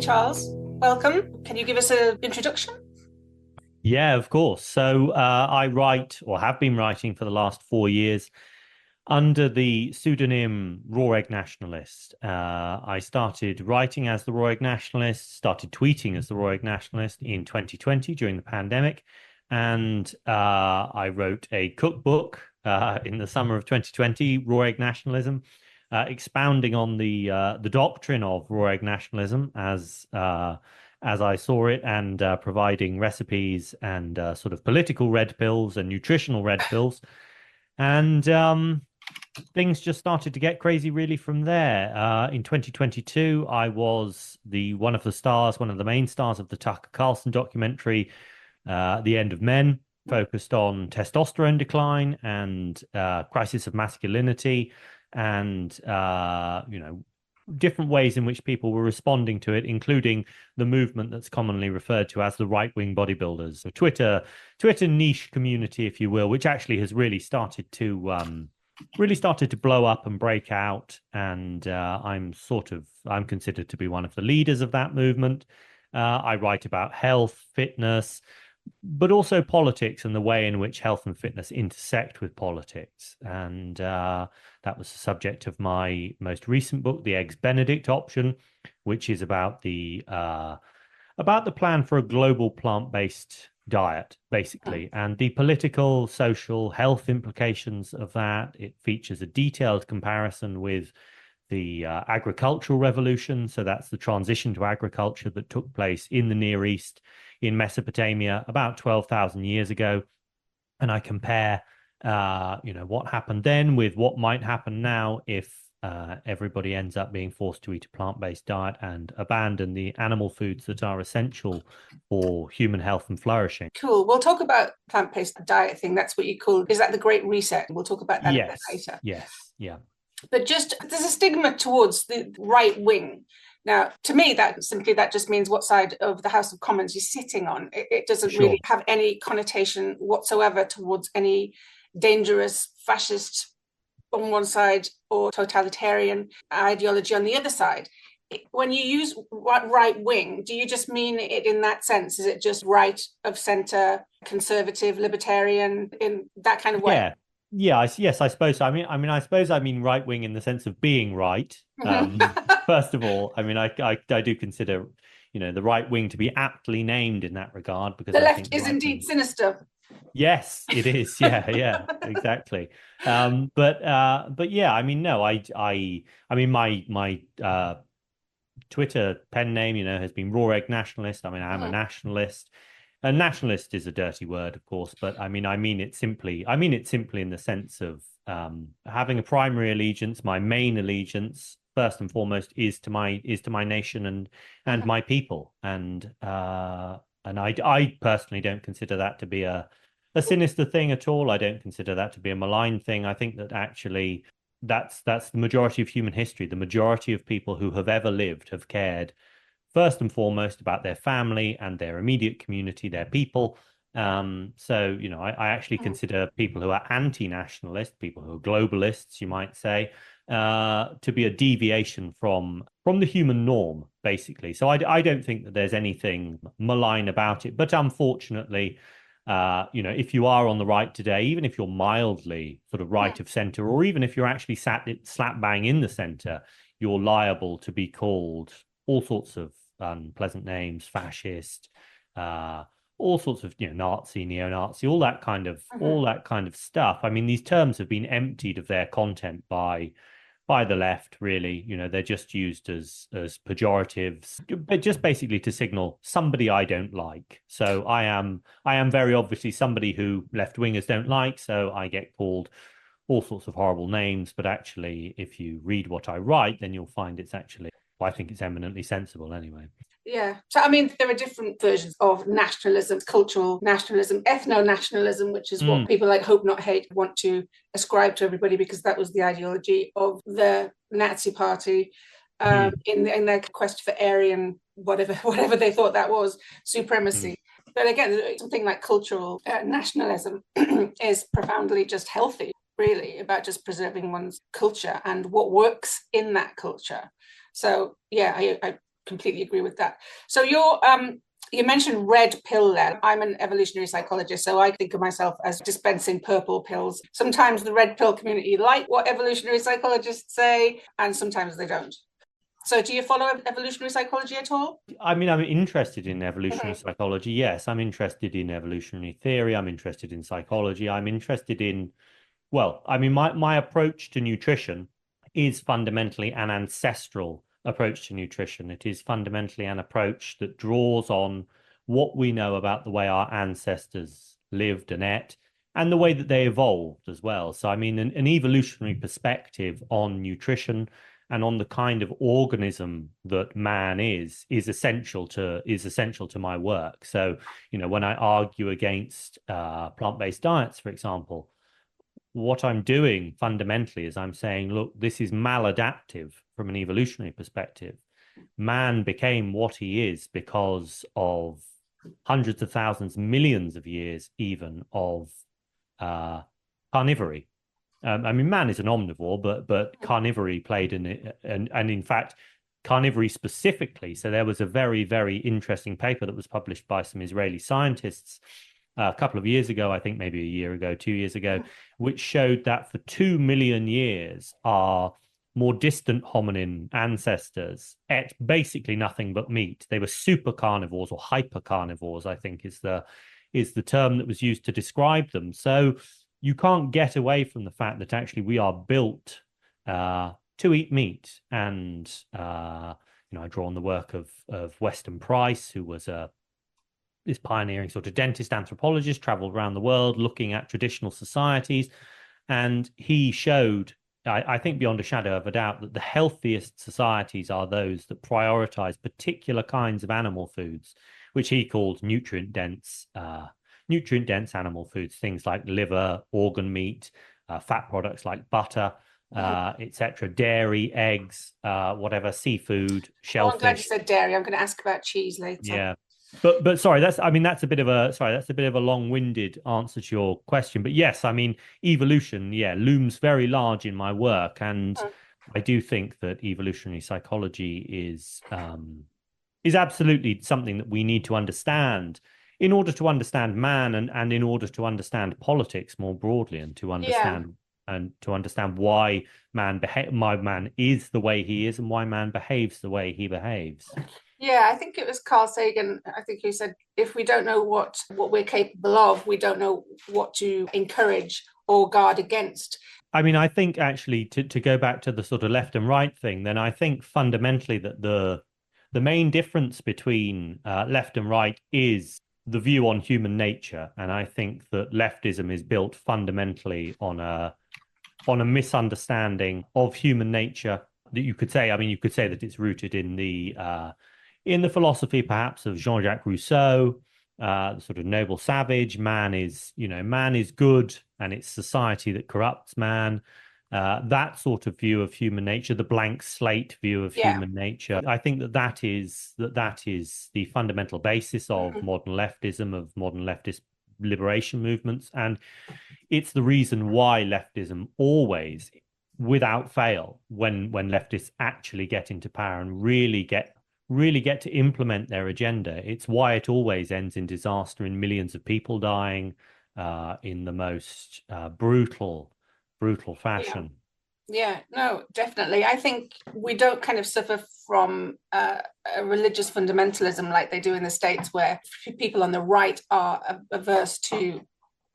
Charles. Welcome. Can you give us an introduction? Yeah, of course. So I write or have been writing for the last 4 years under the pseudonym Raw Egg Nationalist. I started writing as the Raw Egg Nationalist, started tweeting as the Raw Egg Nationalist in 2020 during the pandemic. And I wrote a cookbook in the summer of 2020, Raw Egg Nationalism, expounding on the doctrine of raw egg nationalism as I saw it, and providing recipes and sort of political red pills and nutritional red pills. And things just started to get crazy really from there. In 2022, I was one of the main stars of the Tucker Carlson documentary, The End of Men, focused on testosterone decline and crisis of masculinity, and different ways in which people were responding to it, including the movement that's commonly referred to as the right-wing bodybuilders, so Twitter niche community, if you will, which actually has really started to blow up and break out. And I'm considered to be one of the leaders of that movement. I write about health, fitness, but also politics and the way in which health and fitness intersect with politics. And that was the subject of my most recent book, The Eggs Benedict Option, which is about the plan for a global plant-based diet, basically, and the political, social, health implications of that. It features a detailed comparison with the agricultural revolution. So that's the transition to agriculture that took place in the Near East, in Mesopotamia, about 12,000 years ago. And I compare, what happened then with what might happen now if everybody ends up being forced to eat a plant-based diet and abandon the animal foods that are essential for human health and flourishing. Cool. We'll talk about plant-based diet thing. That's what you call, is that the Great Reset? We'll talk about that a bit later. Yes, yeah. But just there's a stigma towards the right wing. Now, to me, that just means what side of the House of Commons you're sitting on. It doesn't really have any connotation whatsoever towards any dangerous fascist on one side or totalitarian ideology on the other side. When you use right wing, do you just mean it in that sense? Is it just right of centre, conservative, libertarian, in that kind of way? Yeah. Yes, I suppose so. I suppose I mean right wing in the sense of being right. First of all, I do consider, the right wing to be aptly named in that regard, because the I left think is indeed sinister. Yes, it is. Yeah, exactly. But yeah, no, my Twitter pen name, has been Raw Egg Nationalist. I am a nationalist. A nationalist is a dirty word, of course, but I mean it simply. I mean it simply in the sense of having a primary allegiance. My main allegiance, first and foremost, is to my nation and my people. And I personally don't consider that to be a sinister thing at all. I don't consider that to be a malign thing. I think that actually that's the majority of human history. The majority of people who have ever lived have cared first and foremost about their family and their immediate community, their people. I actually consider people who are anti-nationalist, people who are globalists, you might say, to be a deviation from the human norm, basically. So I don't think that there's anything malign about it. But unfortunately, if you are on the right today, even if you're mildly sort of right of center, or even if you're actually slap bang in the center, you're liable to be called all sorts of unpleasant names, fascist, all sorts of Nazi, neo-Nazi, all that kind of stuff. These terms have been emptied of their content by the left, really. They're just used as pejoratives, but just basically to signal somebody I don't like. So I am very obviously somebody who left-wingers don't like, so I get called all sorts of horrible names. But actually, if you read what I write, then you'll find it's actually, I think it's eminently sensible anyway. Yeah. So, there are different versions of nationalism: cultural nationalism, ethno-nationalism, which is what people like Hope Not Hate want to ascribe to everybody, because that was the ideology of the Nazi Party in their quest for Aryan, whatever they thought that was, supremacy. But again, something like cultural nationalism is profoundly just healthy, really, about just preserving one's culture and what works in that culture. So, yeah, completely agree with that. So you mentioned red pill there. I'm an evolutionary psychologist, so I think of myself as dispensing purple pills. Sometimes the red pill community like what evolutionary psychologists say, and sometimes they don't. So do you follow evolutionary psychology at all? I mean, I'm interested in evolutionary psychology. Yes, I'm interested in evolutionary theory. I'm interested in psychology. I'm interested in, well, I mean, my approach to nutrition is fundamentally an ancestral approach to nutrition. It is fundamentally an approach that draws on what we know about the way our ancestors lived and ate and the way that they evolved as well. So, I mean, an evolutionary perspective on nutrition and on the kind of organism that man is essential to my work. So, when I argue against plant-based diets, for example, what I'm doing fundamentally is I'm saying, look, this is maladaptive from an evolutionary perspective. Man became what he is because of hundreds of thousands, millions of years even of carnivory. I mean, man is an omnivore, but carnivory played in it, and in fact, carnivory specifically. So there was a very, very interesting paper that was published by some Israeli scientists a couple of years ago, I think maybe a year ago, 2 years ago, which showed that for 2 million years, our more distant hominin ancestors ate basically nothing but meat. They were super carnivores or hyper carnivores, I think is the term that was used to describe them. So you can't get away from the fact that actually we are built to eat meat. And I draw on the work of Weston Price, who was this pioneering sort of dentist anthropologist, traveled around the world looking at traditional societies. And he showed, I think beyond a shadow of a doubt, that the healthiest societies are those that prioritize particular kinds of animal foods, which he called nutrient-dense animal foods, things like liver, organ meat, fat products like butter, etc., dairy, eggs, whatever, seafood, shellfish. I'm glad you said dairy. I'm going to ask about cheese later. Yeah. But sorry, that's a bit of a long-winded answer to your question. But yes, I mean, evolution, looms very large in my work, and I do think that evolutionary psychology is absolutely something that we need to understand in order to understand man and in order to understand politics more broadly, and to understand why man is the way he is and why man behaves the way he behaves. Yeah, I think it was Carl Sagan, I think he said, if we don't know what we're capable of, we don't know what to encourage or guard against. I mean, I think actually to go back to the sort of left and right thing, then I think fundamentally that the main difference between left and right is the view on human nature. And I think that leftism is built fundamentally on a misunderstanding of human nature that you could say that it's rooted in the philosophy perhaps of Jean-Jacques Rousseau, the sort of noble savage. Man is good and it's society that corrupts man. That sort of view of human nature, the blank slate view of human nature. I think that is the fundamental basis of modern leftism, of modern leftist liberation movements. And it's the reason why leftism always, without fail, when leftists actually get into power and really get to implement their agenda, it's why it always ends in disaster, in millions of people dying in the most brutal fashion. Yeah, no, definitely. I think we don't kind of suffer from a religious fundamentalism like they do in the States, where people on the right are averse to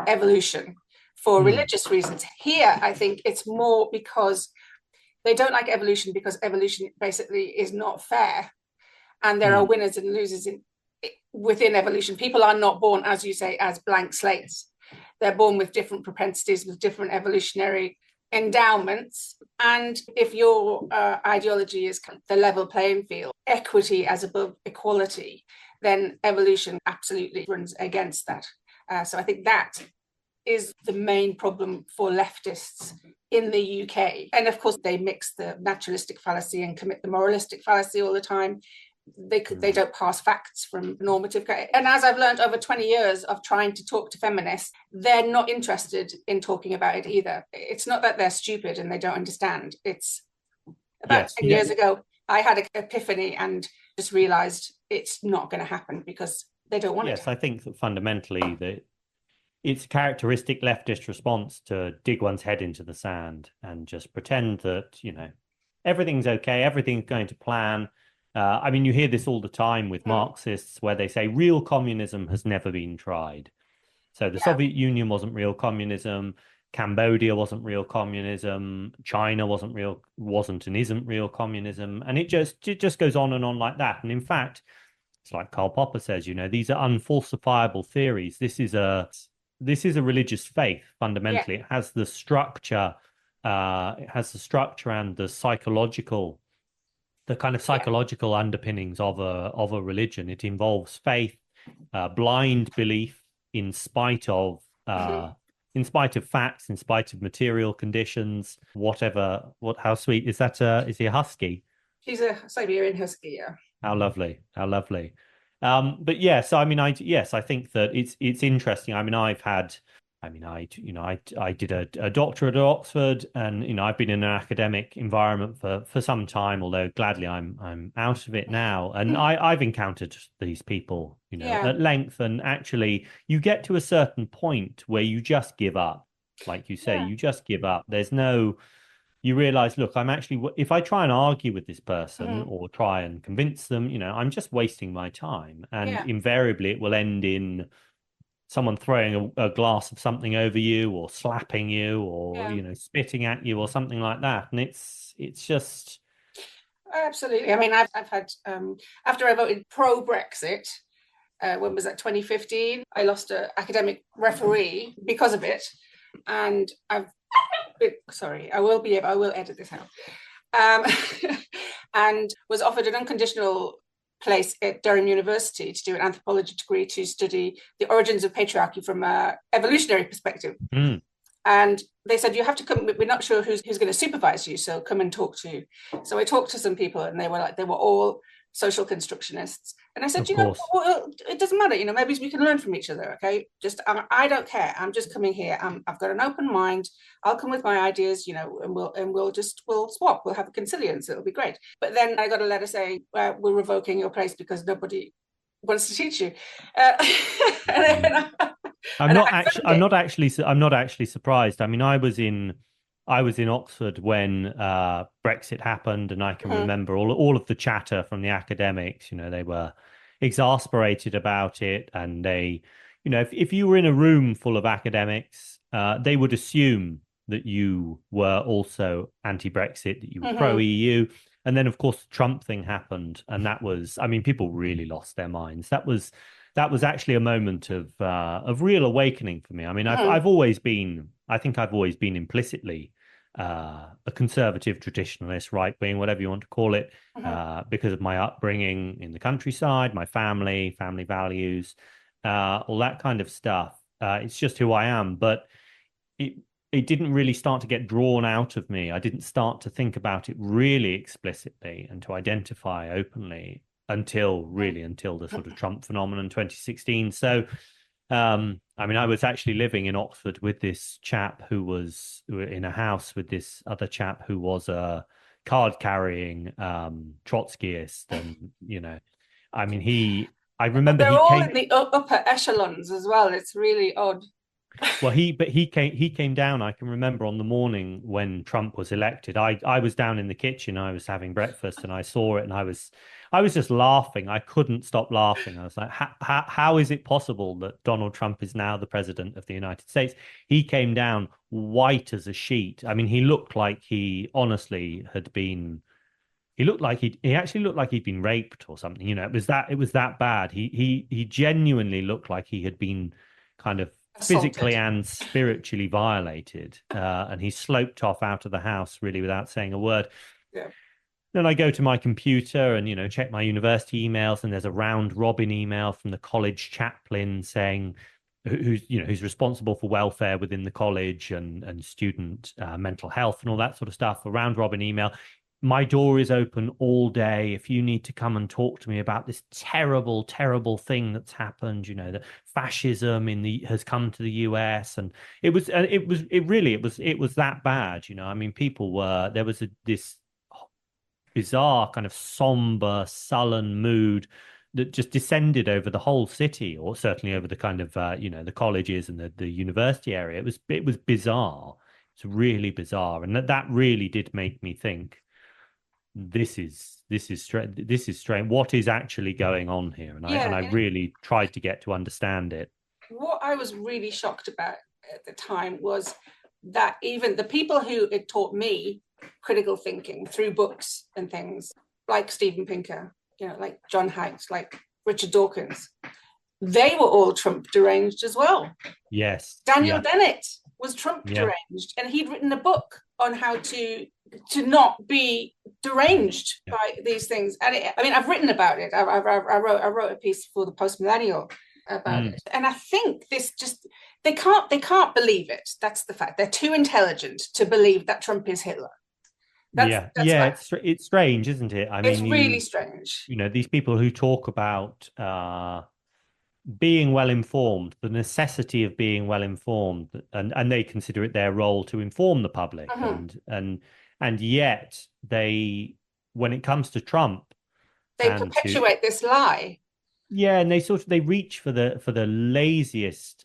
evolution for religious reasons. Here, I think it's more because they don't like evolution because evolution basically is not fair. And there are winners and losers within evolution. People are not born, as you say, as blank slates. They're born with different propensities, with different evolutionary endowments. And if your ideology is the level playing field, equity as above equality, then evolution absolutely runs against that. So I think that is the main problem for leftists in the UK. And of course, they mix the naturalistic fallacy and commit the moralistic fallacy all the time. They don't pass facts from normative. And as I've learned over 20 years of trying to talk to feminists, they're not interested in talking about it either. It's not that they're stupid and they don't understand. It's about 10 years ago, I had an epiphany and just realized it's not going to happen because they don't want it. Yes, I think that fundamentally that it's a characteristic leftist response to dig one's head into the sand and just pretend that, everything's okay, everything's going to plan. I mean, you hear this all the time with Marxists where they say real communism has never been tried. So the Soviet Union wasn't real communism. Cambodia wasn't real communism. China wasn't and isn't real communism. And it just goes on and on like that. And in fact, it's like Karl Popper says, these are unfalsifiable theories. This is a religious faith fundamentally. It has the structure. It has the structure and the kind of psychological underpinnings of a religion. It involves faith, blind belief in spite of facts, in spite of material conditions, whatever. How sweet is that? Is he a husky? She's a Siberian husky, yeah. How lovely. How lovely. But yeah, so I mean, I think that it's interesting. I mean, I did a doctorate at Oxford, and I've been in an academic environment for some time, although gladly I'm out of it now. And I've encountered these people, at length, and actually you get to a certain point where you just give up. Like you say, you just give up. You realize, look, if I try and argue with this person or try and convince them, I'm just wasting my time. And invariably it will end in someone throwing a glass of something over you or slapping you or, spitting at you or something like that. And it's just. Absolutely. I mean, I've had, after I voted pro-Brexit, when was that, 2015, I lost an academic referee because of it. And I will edit this out. And was offered an unconditional place at Durham University to do an anthropology degree to study the origins of patriarchy from an evolutionary perspective. And they said, you have to come, we're not sure who's going to supervise you, so come and talk to you. So I talked to some people, and they were all social constructionists. And I said, well, it doesn't matter, maybe we can learn from each other, okay? Just, I don't care. I'm just coming here. I've got an open mind. I'll come with my ideas, and we'll swap. We'll have a consilience. It'll be great. But then I got a letter saying, we're revoking your place because nobody wants to teach you. I'm not actually surprised. I mean, I was in Oxford when Brexit happened, and I can remember all of the chatter from the academics. They were exasperated about it, and they, if you were in a room full of academics, they would assume that you were also anti-Brexit, that you were pro-EU. And then, of course, the Trump thing happened, and that was, I mean, people really lost their minds. That was actually a moment of real awakening for me. I mean, I've always been implicitly a conservative traditionalist, right wing, whatever you want to call it, because of my upbringing in the countryside, my family values, all that kind of stuff. It's just who I am. But it didn't really start to get drawn out of me. I didn't start to think about it really explicitly and to identify openly until the sort of Trump phenomenon 2016. So, I mean, I was actually living in Oxford with this chap who was in a house with this other chap who was a card-carrying Trotskyist, and I mean, I remember they're all in the upper echelons as well. It's really odd. Well, he came down. I can remember on the morning when Trump was elected. I was down in the kitchen. I was having breakfast, and I saw it, and I was just laughing. I couldn't stop laughing. I was like, how is it possible that Donald Trump is now the president of the United States? He came down white as a sheet. I mean, he looked like he honestly had been. He actually looked like he'd been raped or something. It was that bad. He genuinely looked like he had been kind of physically and spiritually violated, and he sloped off out of the house really without saying a word. Then I go to my computer and check my university emails, and there's a round robin email from the college chaplain saying who's responsible for welfare within the college and student mental health and all that sort of stuff. A round robin email. My door is open all day if you need to come and talk to me about this terrible, terrible thing that's happened. That fascism has come to the US, and it was that bad. I mean, there was this bizarre kind of somber, sullen mood that just descended over the whole city, or certainly over the kind of the colleges and the university area. It was bizarre. It's really bizarre, and that really did make me think, this is strange. What is actually going on here? And Yeah, I and really tried to get to understand it. what I was really shocked about at the time was that even the people who had taught me critical thinking through books and things, like Steven Pinker, like John Haidt, like Richard Dawkins, they were all Trump deranged as well. Yes. Daniel Yeah. Dennett was Trump Yeah. deranged, and he'd written a book on how to not be deranged by these things. And I've written about it. I wrote a piece for the Post Millennial about it, and I think they can't believe it. That's the fact. They're too intelligent to believe that Trump is Hitler. It's strange, isn't it? I It's mean, really strange. These people who talk about being well informed, the necessity of being well informed, and they consider it their role to inform the public, and yet when it comes to Trump, they perpetuate this lie. Yeah, and they reach for the laziest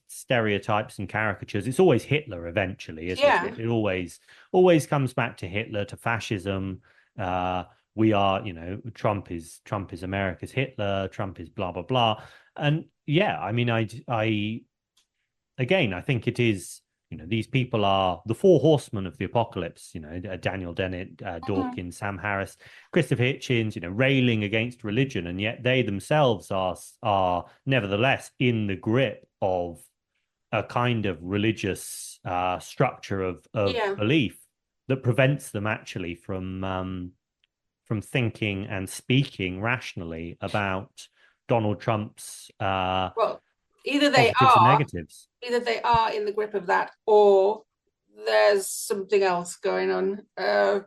stereotypes and caricatures. It's always Hitler eventually, isn't it? It always comes back to Hitler, to fascism. We are, Trump is America's Hitler. Trump is blah blah blah. And yeah, I mean, I think it is. These people are the four horsemen of the apocalypse, Daniel Dennett, Dawkins, Sam Harris, Christopher Hitchens, railing against religion. And yet they themselves are nevertheless in the grip of a kind of religious structure of belief that prevents them actually from thinking and speaking rationally about Donald Trump's either they are in the grip of that, or there's something else going on.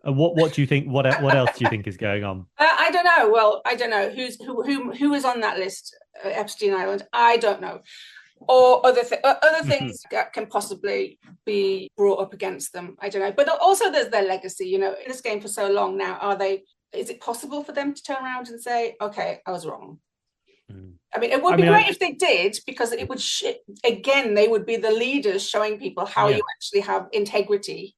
What do you think? What else do you think is going on? I don't know. Well, I don't know who is on that list, Epstein Island. I don't know, or other things that can possibly be brought up against them. I don't know. But also, there's their legacy. In this game for so long now, is it possible for them to turn around and say, "Okay, I was wrong"? I mean, it would be great if they did, because it would again, they would be the leaders showing people how you actually have integrity.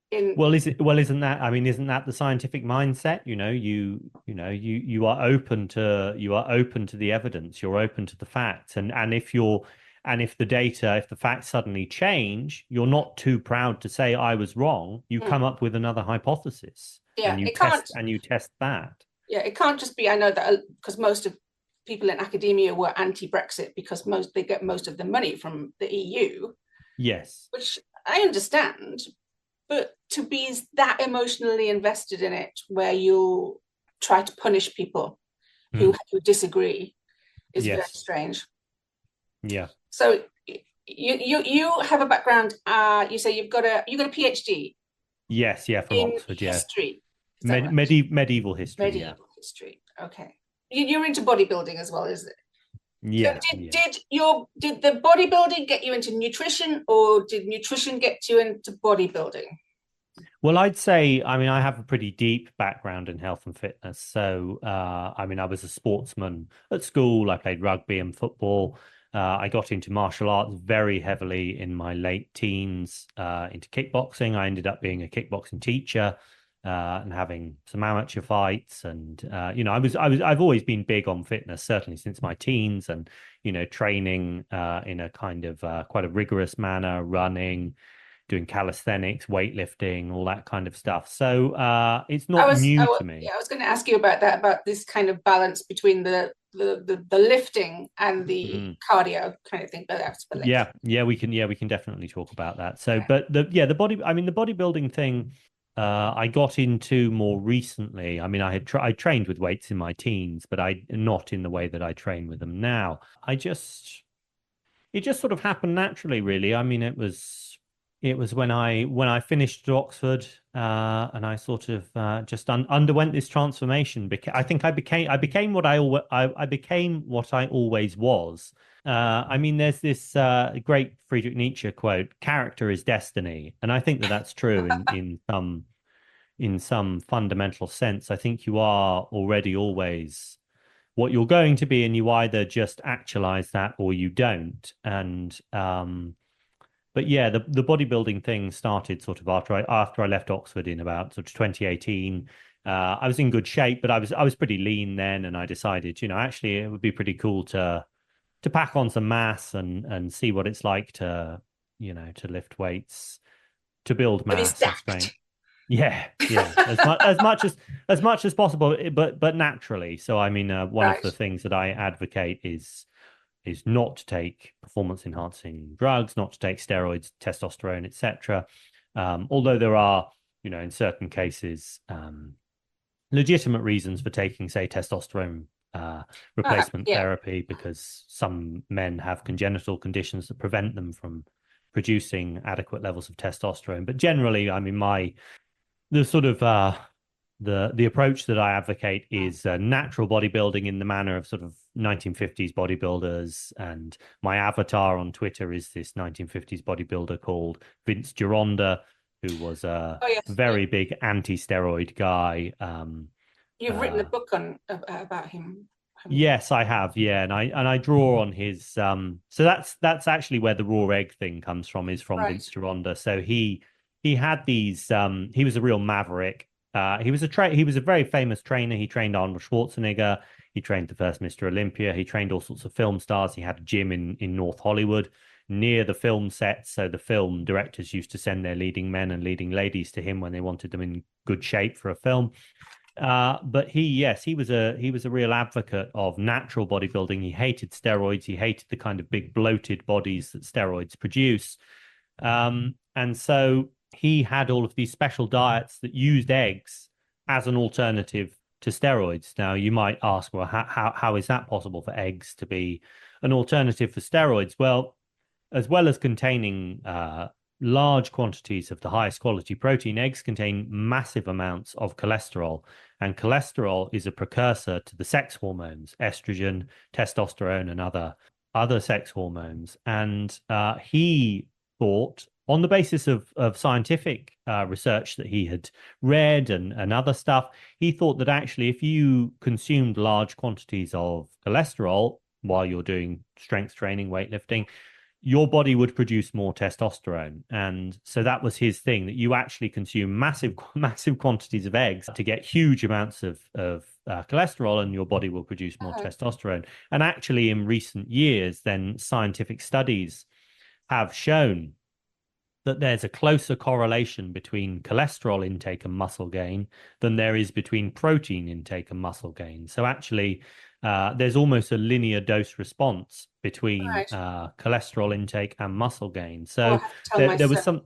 Isn't that the scientific mindset? You are open to the evidence, you're open to the facts, and if the facts suddenly change, you're not too proud to say I was wrong. You come up with another hypothesis, and you test that. Yeah, it can't just be. I know that because most of people in academia were anti-Brexit because they get most of the money from the EU. Yes, which I understand, but to be that emotionally invested in it, where you'll try to punish people who disagree, is very strange. Yeah. So you have a background. You say you got a PhD. Yes, yeah, from Oxford. History. Medieval history. Medieval history. Okay. You're into bodybuilding as well, is it? Yeah. So did the bodybuilding get you into nutrition, or did nutrition get you into bodybuilding? Well, I'd say, I have a pretty deep background in health and fitness. So, I was a sportsman at school. I played rugby and football. I got into martial arts very heavily in my late teens, into kickboxing. I ended up being a kickboxing teacher. And having some amateur fights, and I've always been big on fitness, certainly since my teens, and training in a kind of quite a rigorous manner, running, doing calisthenics, weightlifting, all that kind of stuff. So it's not new to me. Yeah, I was going to ask you about that, about this kind of balance between the lifting and the cardio kind of thing. But that's we can definitely talk about that. So, but the bodybuilding thing. I got into more recently. I trained with weights in my teens, but not in the way that I train with them now. It just sort of happened naturally, really. It was when I finished at Oxford, and I sort of just underwent this transformation. I think I became what I became what I always was. There's this great Friedrich Nietzsche quote: "Character is destiny," and I think that that's true in in some fundamental sense, I think you are already always what you're going to be, and you either just actualize that or you don't. And but yeah, the bodybuilding thing started sort of after I left Oxford in about sort of 2018. I was in good shape, but I was pretty lean then, and I decided, actually it would be pretty cool to pack on some mass and see what it's like to, to lift weights, to build But mass and strength. stacked. Yeah, yeah, as much as possible, but naturally. So I mean, one of the Right. things that I advocate is not to take performance enhancing drugs, not to take steroids, testosterone, etc. Although there are, in certain cases, legitimate reasons for taking, say, testosterone replacement Yeah. therapy, because some men have congenital conditions that prevent them from producing adequate levels of testosterone. But generally, I mean, the sort of the approach that I advocate is natural bodybuilding in the manner of sort of 1950s bodybuilders, and my avatar on Twitter is this 1950s bodybuilder called Vince Gironda, who was a Oh, yes. Yeah. very big anti-steroid guy. You've written a book on about him. Yes, I have. Yeah, and I draw on his so that's actually where the raw egg thing comes from, is from Right. Vince Gironda. So he had these he was a real maverick. He was a very famous trainer. He trained Arnold Schwarzenegger, he trained the first Mr. Olympia, he trained all sorts of film stars. He had a gym in North Hollywood near the film sets, so the film directors used to send their leading men and leading ladies to him when they wanted them in good shape for a film. But yes, he was a real advocate of natural bodybuilding. He hated steroids. He hated the kind of big bloated bodies that steroids produce. And so he had all of these special diets that used eggs as an alternative to steroids. Now, you might ask, well, how is that possible for eggs to be an alternative for steroids? Well as containing large quantities of the highest quality protein, eggs contain massive amounts of cholesterol. And cholesterol is a precursor to the sex hormones, estrogen, testosterone, and other sex hormones. And he thought, on the basis of scientific research that he had read and other stuff, he thought that actually if you consumed large quantities of cholesterol while you're doing strength training, weightlifting, your body would produce more testosterone. And so that was his thing, that you actually consume massive quantities of eggs to get huge amounts of cholesterol, and your body will produce more testosterone. And actually, in recent years, then scientific studies have shown that there's a closer correlation between cholesterol intake and muscle gain than there is between protein intake and muscle gain. So actually, there's almost a linear dose response between Right. cholesterol intake and muscle gain. Oh, I So have to tell there myself.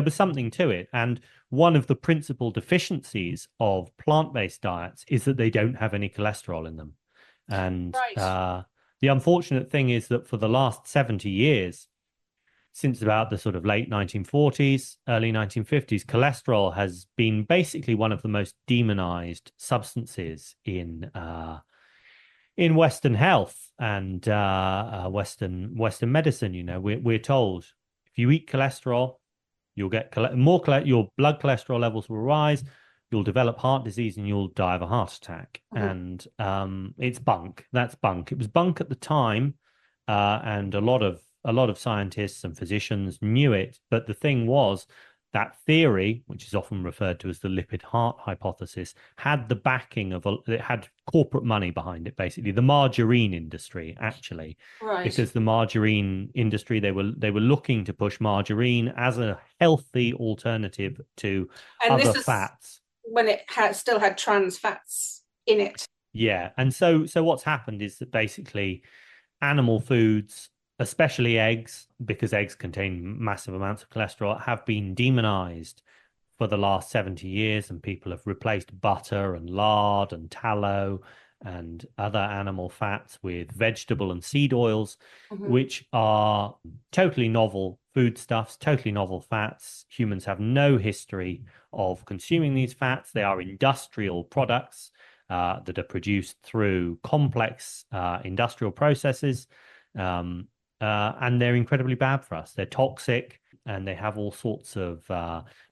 was something to it. And one of the principal deficiencies of plant-based diets is that they don't have any cholesterol in them. And Right. the unfortunate thing is that for the last 70 years, since about the sort of late 1940s, early 1950s, cholesterol has been basically one of the most demonized substances in Western health and Western medicine. We're told if you eat cholesterol, you'll get your blood cholesterol levels will rise, you'll develop heart disease, and you'll die of a heart attack. Mm-hmm. And it's bunk. That's bunk. It was bunk at the time, and a lot of scientists and physicians knew it. But the thing was, that theory, which is often referred to as the lipid heart hypothesis, had the backing it had corporate money behind it, basically the margarine industry, actually. Right. Because the margarine industry, they were looking to push margarine as a healthy alternative to And other this is fats. when it still had trans fats in it. Yeah. And so what's happened is that basically animal foods, especially eggs, because eggs contain massive amounts of cholesterol, have been demonized for the last 70 years, and people have replaced butter and lard and tallow and other animal fats with vegetable and seed oils, Mm-hmm. which are totally novel foodstuffs, totally novel fats. Humans have no history of consuming these fats. They are industrial products that are produced through complex industrial processes. And they're incredibly bad for us. They're toxic. and they have all sorts of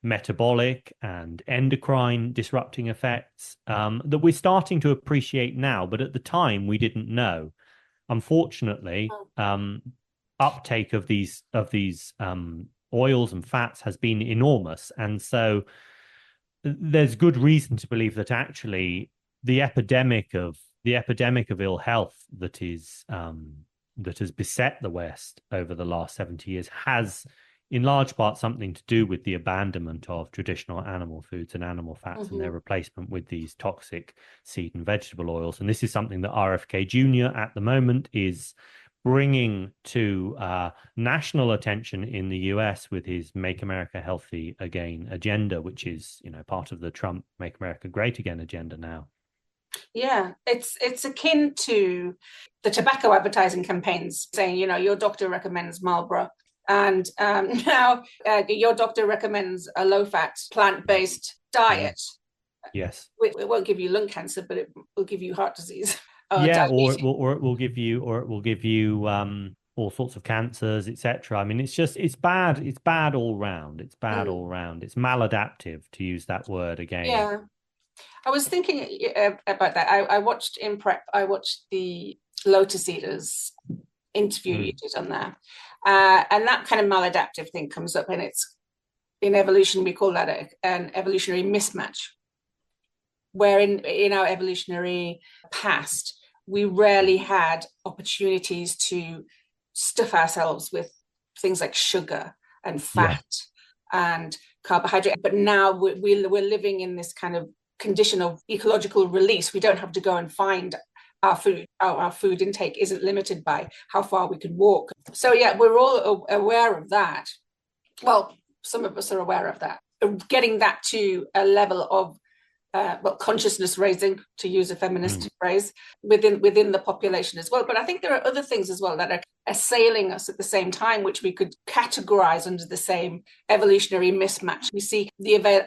metabolic and endocrine disrupting effects that we're starting to appreciate now, but at the time we didn't know. Unfortunately, uptake of these oils and fats has been enormous, and so there's good reason to believe that actually the epidemic of ill health that has beset the West over the last 70 years has in large part something to do with the abandonment of traditional animal foods and animal fats and their replacement with these toxic seed and vegetable oils. And this is something that RFK Jr. at the moment is bringing to national attention in the US with his Make America Healthy Again agenda, which is, part of the Trump Make America Great Again agenda now. Yeah, it's akin to the tobacco advertising campaigns saying, your doctor recommends Marlboro, and now your doctor recommends a low-fat, plant-based diet. Yes. It won't give you lung cancer, but it will give you heart disease. Or it will give you all sorts of cancers, etc. I mean, it's bad. It's bad all round. It's bad all round. It's maladaptive, to use that word again. Yeah. I was thinking about that. I watched in prep, I watched the Lotus Eaters interview you did on there. And that kind of maladaptive thing comes up, and it's in evolution, we call that an evolutionary mismatch, where in our evolutionary past, we rarely had opportunities to stuff ourselves with things like sugar and fat and carbohydrate. But now we're living in this kind of condition of ecological release. We don't have to go and find our food. Our food intake isn't limited by how far we could walk. So yeah, we're all aware of that. Well, some of us are aware of that. Getting that to a level of consciousness raising, to use a feminist phrase, within the population as well. But I think there are other things as well that are assailing us at the same time, which we could categorize under the same evolutionary mismatch. We see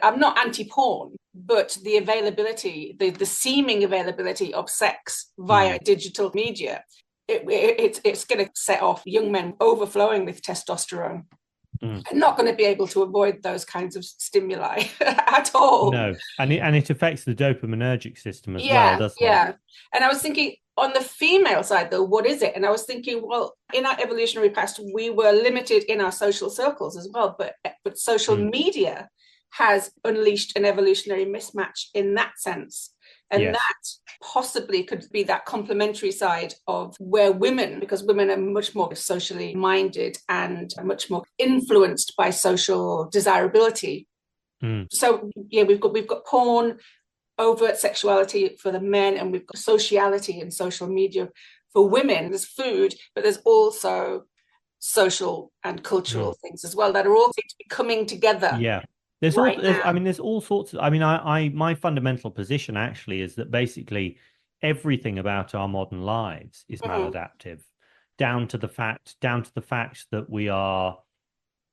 I'm not anti-porn, but the availability, the seeming availability of sex via digital media, it's going to set off young men overflowing with testosterone. Not going to be able to avoid those kinds of stimuli at all. No, and it affects the dopaminergic system as well, doesn't it? Yeah. And I was thinking, on the female side, though, what is it? And I was thinking, well, in our evolutionary past, we were limited in our social circles as well, but social media has unleashed an evolutionary mismatch in that sense. And that possibly could be that complementary side of where women, because women are much more socially minded and much more influenced by social desirability. So yeah, we've got porn, overt sexuality for the men, and we've got sociality and social media for women. There's food, but there's also social and cultural things as well that are all coming together. Yeah. There's all sorts of, my fundamental position actually is that basically everything about our modern lives is maladaptive, down to the fact that we are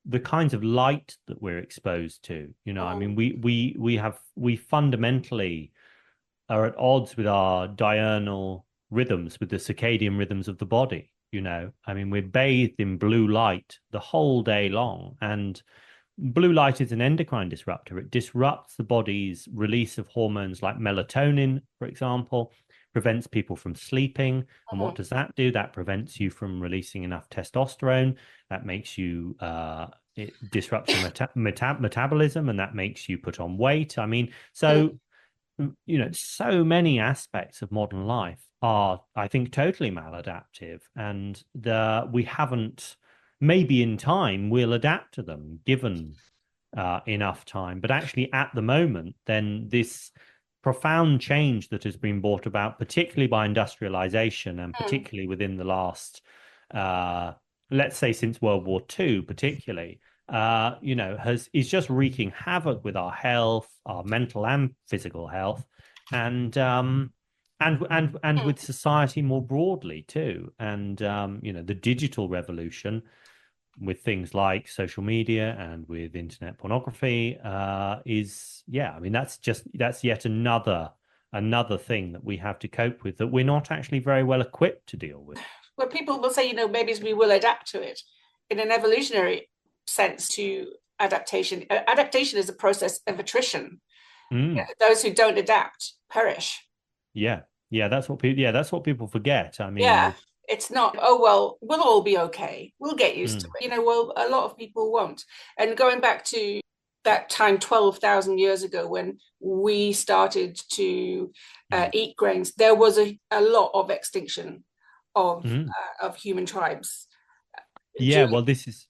the kinds of light that we're exposed to. We fundamentally are at odds with our diurnal rhythms, with the circadian rhythms of the body. We're bathed in blue light the whole day long, and blue light is an endocrine disruptor. It disrupts the body's release of hormones like melatonin, for example, prevents people from sleeping. And what does that do? That prevents you from releasing enough testosterone. That makes you, it disrupts your metabolism, and that makes you put on weight. So many aspects of modern life are, I think, totally maladaptive. And we haven't, maybe in time we'll adapt to them given enough time, but actually at the moment, then this profound change that has been brought about, particularly by industrialization and particularly within the last let's say since World War II particularly, is just wreaking havoc with our health, our mental and physical health, and with society more broadly too. And the digital revolution with things like social media and with internet pornography that's yet another thing that we have to cope with, that we're not actually very well equipped to deal with. Well, people will say, maybe we will adapt to it in an evolutionary sense to adaptation. Adaptation is a process of attrition. Mm. Those who don't adapt perish. Yeah. That's what people forget. I Yeah, mean, it's not, oh, well, we'll all be okay. We'll get used to it. Well, a lot of people won't. And going back to that time 12,000 years ago when we started to eat grains, there was a lot of extinction of human tribes. Yeah, well, this is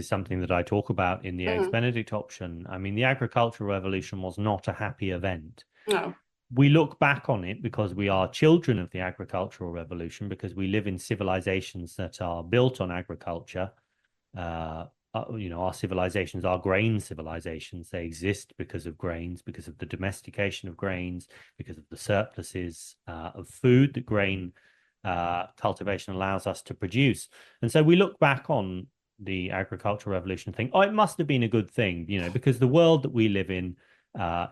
something that I talk about in the Eggs Mm. Benedict option. I mean, the agricultural revolution was not a happy event. No. We look back on it because we are children of the agricultural revolution, because we live in civilizations that are built on agriculture. Our civilizations are grain civilizations. They exist because of grains, because of the domestication of grains, because of the surpluses of food that grain cultivation allows us to produce. And so we look back on the agricultural revolution and think, oh, it must have been a good thing, because the world that we live in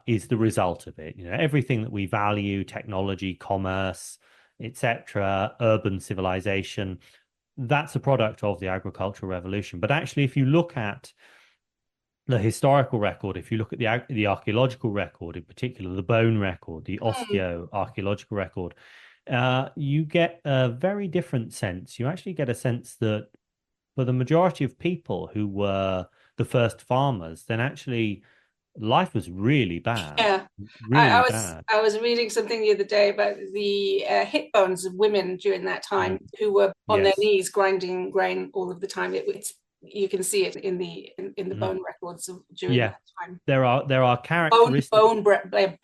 is the result of it. Everything that we value, technology, commerce, etc., urban civilization, that's a product of the agricultural revolution. But actually, if you look at the historical record, if you look at the archaeological record, in particular the bone record, the osteoarchaeological record, you get a very different sense. You actually get a sense that for the majority of people who were the first farmers, then actually life was really bad. Yeah, really bad. I was reading something the other day about the hip bones of women during that time who were on their knees grinding grain all of the time. It's you can see it in the bone records during that time. There are characteristics.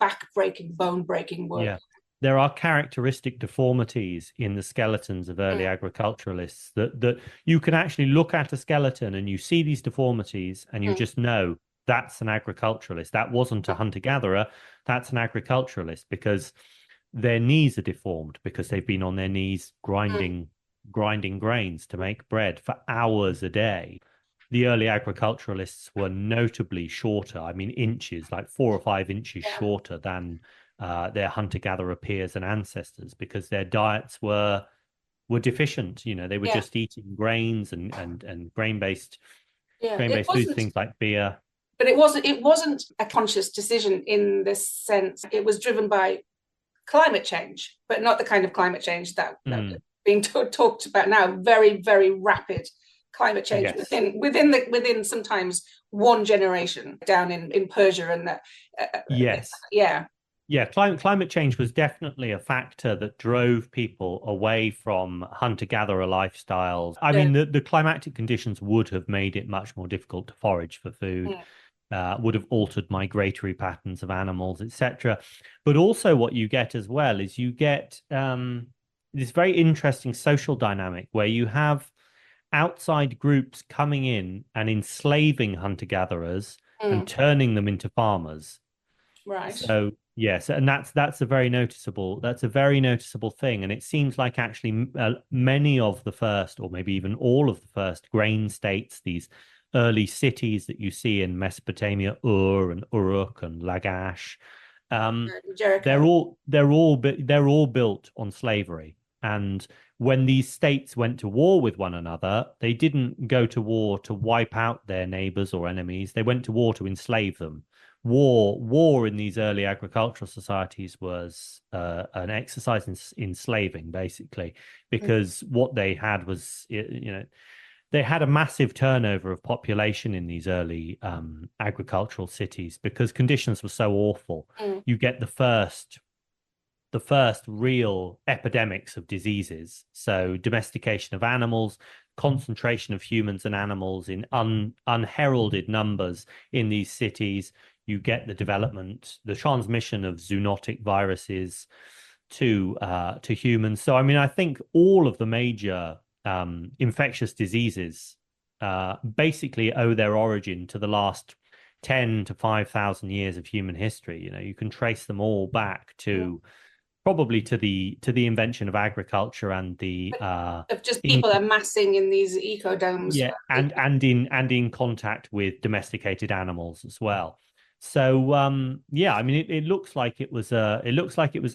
Back-breaking, bone-breaking work. Yeah. There are characteristic deformities in the skeletons of early agriculturalists that you can actually look at a skeleton and you see these deformities and you just know that's an agriculturalist. That wasn't a hunter-gatherer. That's an agriculturalist, because their knees are deformed because they've been on their knees grinding grains to make bread for hours a day. The early agriculturalists were notably shorter. I mean, inches, like 4 or 5 inches shorter than their hunter-gatherer peers and ancestors, because their diets were deficient. They were just eating grains and grain-based foods, things like beer. But it wasn't a conscious decision in this sense. It was driven by climate change, but not the kind of climate change that being talked about now. Very, very rapid climate change within sometimes one generation down in Persia and climate change was definitely a factor that drove people away from hunter-gatherer lifestyles. I mean, the climatic conditions would have made it much more difficult to forage for food. Would have altered migratory patterns of animals, etc. But also what you get as well is you get this very interesting social dynamic where you have outside groups coming in and enslaving hunter-gatherers and turning them into farmers. Right. So yes, and that's a very noticeable thing. And it seems like actually many of the first, or maybe even all of the first grain states, these early cities that you see in Mesopotamia, Ur and Uruk and Lagash, they're all built on slavery. And when these states went to war with one another, they didn't go to war to wipe out their neighbors or enemies. They went to war to enslave them. War in these early agricultural societies was an exercise in enslaving, basically, because what they had was, they had a massive turnover of population in these early agricultural cities because conditions were so awful. You get the first real epidemics of diseases. So domestication of animals, concentration of humans and animals in unheralded numbers in these cities. You get the transmission of zoonotic viruses to humans. So, I mean, I think all of the major infectious diseases basically owe their origin to the last 10 to 5,000 years of human history. You can trace them all back to probably to the invention of agriculture and the of just people amassing in these ecodomes. Yeah, and in contact with domesticated animals as well. So I mean, it looks like it was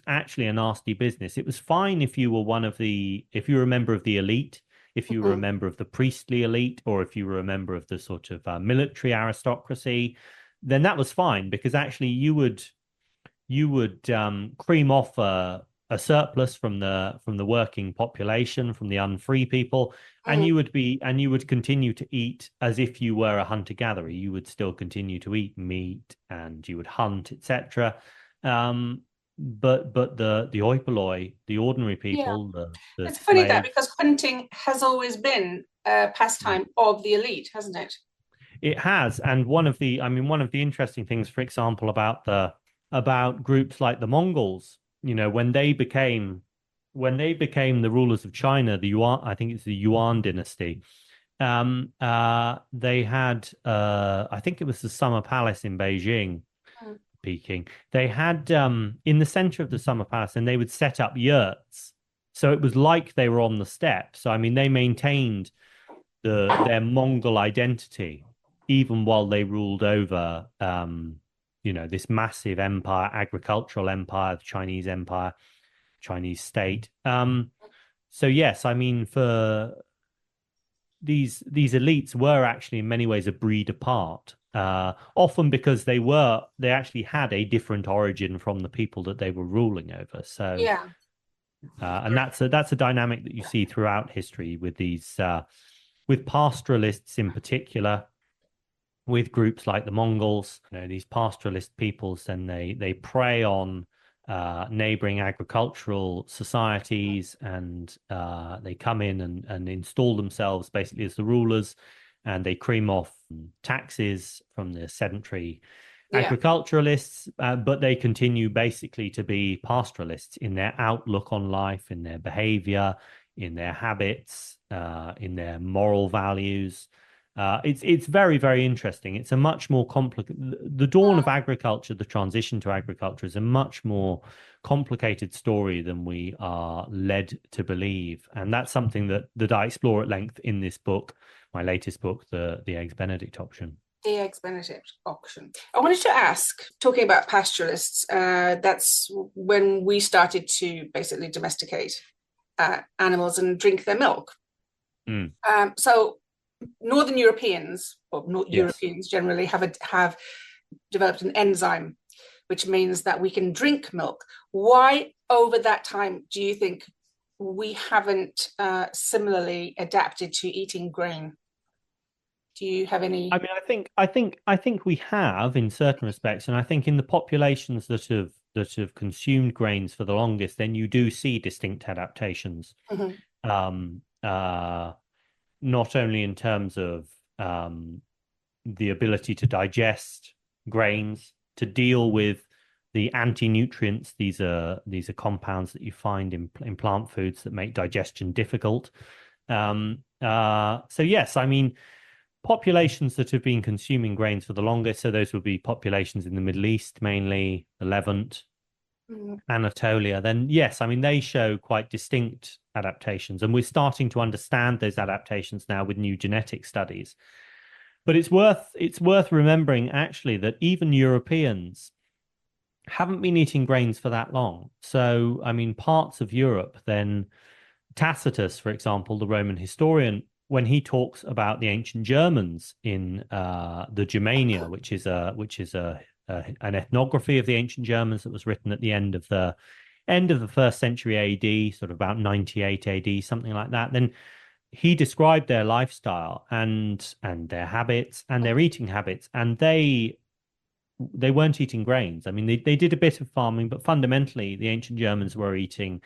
actually a nasty business. It was fine if you were a member of the elite. if you were a member of the priestly elite, or if you were a member of the sort of military aristocracy, then that was fine, because actually you would cream off a surplus from the working population, from the unfree people, and you would continue to eat as if you were a hunter-gatherer. You would still continue to eat meat, and you would hunt, etc. But the oi polloi, the ordinary Yeah. people, the It's funny that, slaves. because hunting has always been a pastime of the elite, hasn't it? It has, and one of the interesting things, for example, about groups like the Mongols, when they became the rulers of China, the Yuan, I think it's the Yuan dynasty. They had, I think it was the Summer Palace in Beijing, Peking. They had in the center of the Summer Palace, and they would set up yurts, so it was like they were on the steppe. So I mean, they maintained their Mongol identity even while they ruled over, this massive empire, agricultural empire, the Chinese empire, Chinese state. So yes, I mean, for these elites were actually in many ways a breed apart, often because they actually had a different origin from the people that they were ruling over. So Yeah. and that's a dynamic that you see throughout history with these with pastoralists in particular, with groups like the Mongols, these pastoralist peoples, and they prey on neighboring agricultural societies, and they come in and install themselves basically as the rulers, and they cream off taxes from the sedentary agriculturalists, but they continue basically to be pastoralists in their outlook on life, in their behavior, in their habits, in their moral values. It's very, very interesting. It's a much more complicated. The dawn of agriculture, the transition to agriculture, is a much more complicated story than we are led to believe, and that's something that I explore at length in this book, my latest book, the Eggs Benedict option. The Eggs Benedict option. I wanted to ask, talking about pastoralists, that's when we started to basically domesticate animals and drink their milk. So Northern Europeans, or not Europeans generally, have developed an enzyme, which means that we can drink milk. Why, over that time, do you think we haven't similarly adapted to eating grain? Do you have any? I mean, I think we have in certain respects, and I think in the populations that have consumed grains for the longest, then you do see distinct adaptations. Not only in terms of the ability to digest grains, to deal with the anti-nutrients. These are compounds that you find in plant foods that make digestion difficult. So yes, I mean, populations that have been consuming grains for the longest, so those would be populations in the Middle East, mainly the Levant, Anatolia, then yes, I mean, they show quite distinct adaptations, and we're starting to understand those adaptations now with new genetic studies. But it's worth remembering actually that even Europeans haven't been eating grains for that long. So I mean, parts of Europe, then Tacitus, for example, the Roman historian, when he talks about the ancient Germans in the Germania, which is an ethnography of the ancient Germans that was written at the end of the first century AD, sort of about 98 AD, something like that, then he described their lifestyle and their habits and their eating habits, and they weren't eating grains. I mean, they did a bit of farming, but fundamentally the ancient Germans were eating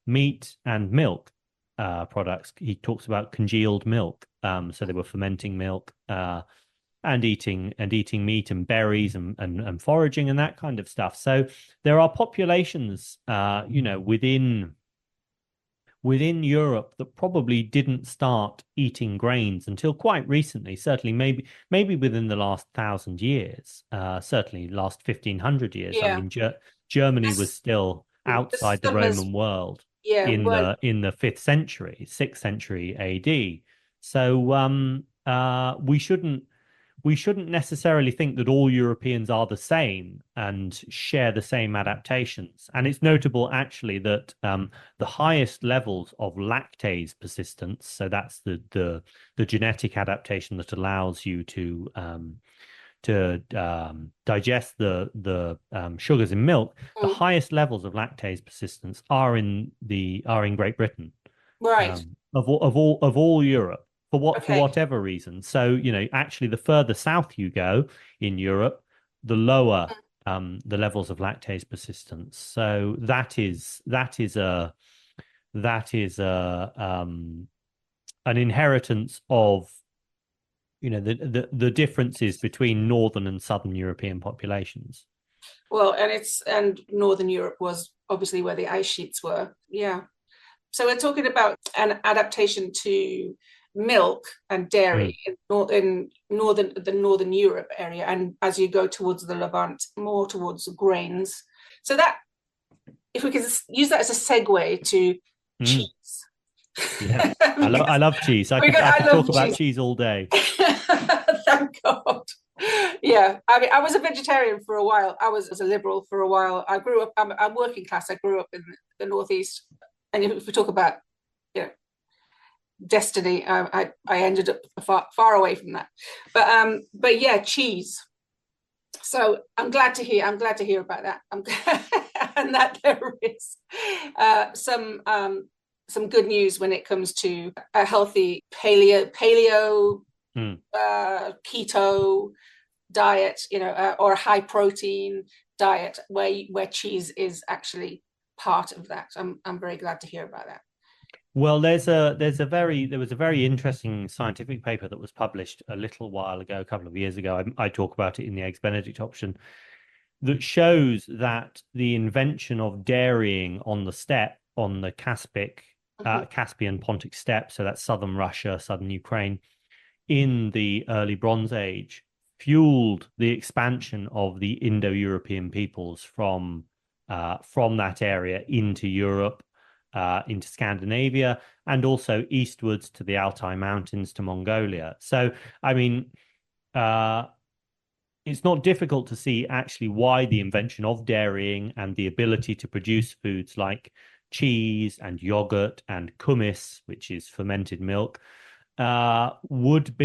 meat and milk products. He talks about congealed milk, so they were fermenting milk and eating meat and berries and foraging and that kind of stuff. So there are populations, within Europe that probably didn't start eating grains until quite recently. Certainly, maybe within the last 1,000 years. Certainly, last 1,500 years. Yeah. I mean, Germany was still outside the Roman world in the 5th century, 6th century AD. So we we shouldn't necessarily think that all Europeans are the same and share the same adaptations. And it's notable, actually, that the highest levels of lactase persistence, so that's the genetic adaptation that allows you to digest the sugars in milk, the highest levels of lactase persistence are in Great Britain, Right. Of all Europe, for Okay. whatever reason. So, you know, actually, the further south you go in Europe, the lower the levels of lactase persistence. So that is an inheritance of, you know, the differences between northern and southern European populations. Well, and Northern Europe was obviously where the ice sheets were. Yeah. So we're talking about an adaptation to milk and dairy in the northern Europe area, and as you go towards the Levant, more towards grains. So that, if we could use that as a segue to cheese. Yes, I love cheese. I could talk about cheese all day. Thank God. Yeah, I mean, I was a vegetarian for a while. I was a liberal for a while. I grew up. I'm working class. I grew up in the northeast, and if we talk about, you know, destiny, I ended up far away from that. But yeah, cheese. So I'm glad to hear about that. And that there is some good news when it comes to a healthy paleo keto diet, you know, or a high protein diet where cheese is actually part of that. I'm very glad to hear about that. Well, there was a very interesting scientific paper that was published a little while ago, a couple of years ago. I talk about it in the Eggs Benedict option, that shows that the invention of dairying on the steppe, on the Caspian Pontic steppe, so that's southern Russia, southern Ukraine, in the early Bronze Age, fueled the expansion of the Indo-European peoples from that area into Europe, into Scandinavia, and also eastwards to the Altai Mountains, to Mongolia. So, I mean, it's not difficult to see actually why the invention of dairying and the ability to produce foods like cheese and yogurt and kumis, which is fermented milk, would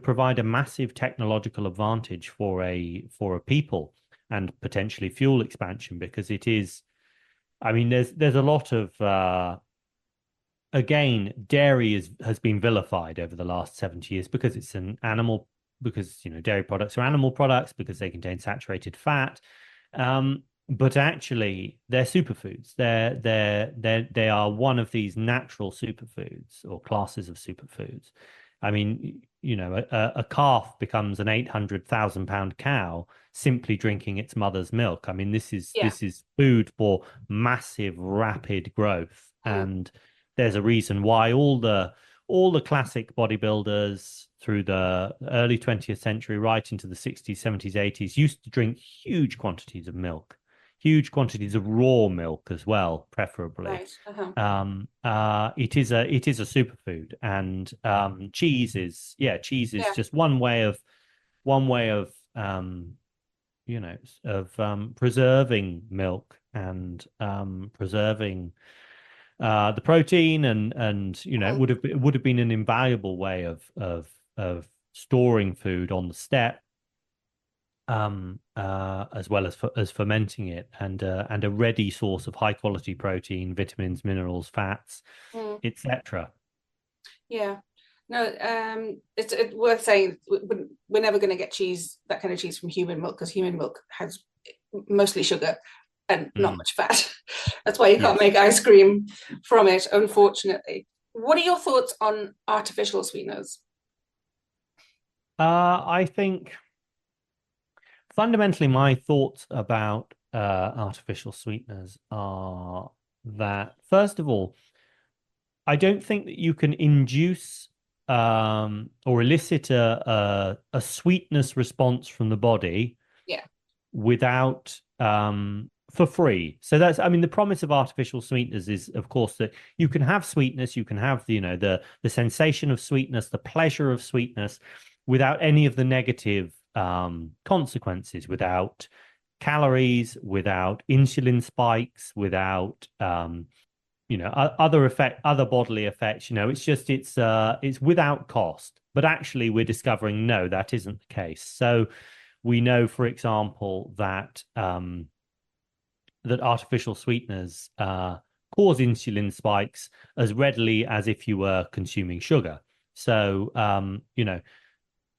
provide a massive technological advantage for a people, and potentially fuel expansion, because it is, I mean, there's a lot of again, dairy has been vilified over the last 70 years because it's an animal, because, you know, dairy products are animal products because they contain saturated fat. But actually, they're superfoods. They are one of these natural superfoods, or classes of superfoods. I mean, you know, a calf becomes an 800,000-pound cow simply drinking its mother's milk. I mean, this is food for massive, rapid growth, and there's a reason why all the classic bodybuilders through the early 20th century, right into the 60s, 70s, 80s, used to drink huge quantities of milk. Huge quantities of raw milk as well, preferably. Right. It is a superfood, and cheese is just one way of you know, of preserving milk and preserving the protein, and you know, it would have been an invaluable way of storing food on the steppe, as well as fermenting it, and a ready source of high quality protein, vitamins, minerals, fats, etc. Yeah, no, it's worth saying we're never going to get that kind of cheese from human milk, because human milk has mostly sugar and not much fat. That's why you can't make ice cream from it, unfortunately. What are your thoughts on artificial sweeteners? I think fundamentally, my thoughts about artificial sweeteners are that, first of all, I don't think that you can induce or elicit a sweetness response from the body without for free. So that's, I mean, the promise of artificial sweeteners is, of course, that you can have sweetness, you can have the sensation of sweetness, the pleasure of sweetness, without any of the negative consequences, without calories, without insulin spikes, without other bodily effects. It's without cost. But actually, we're discovering no, that isn't the case. So we know, for example, that that artificial sweeteners cause insulin spikes as readily as if you were consuming sugar. So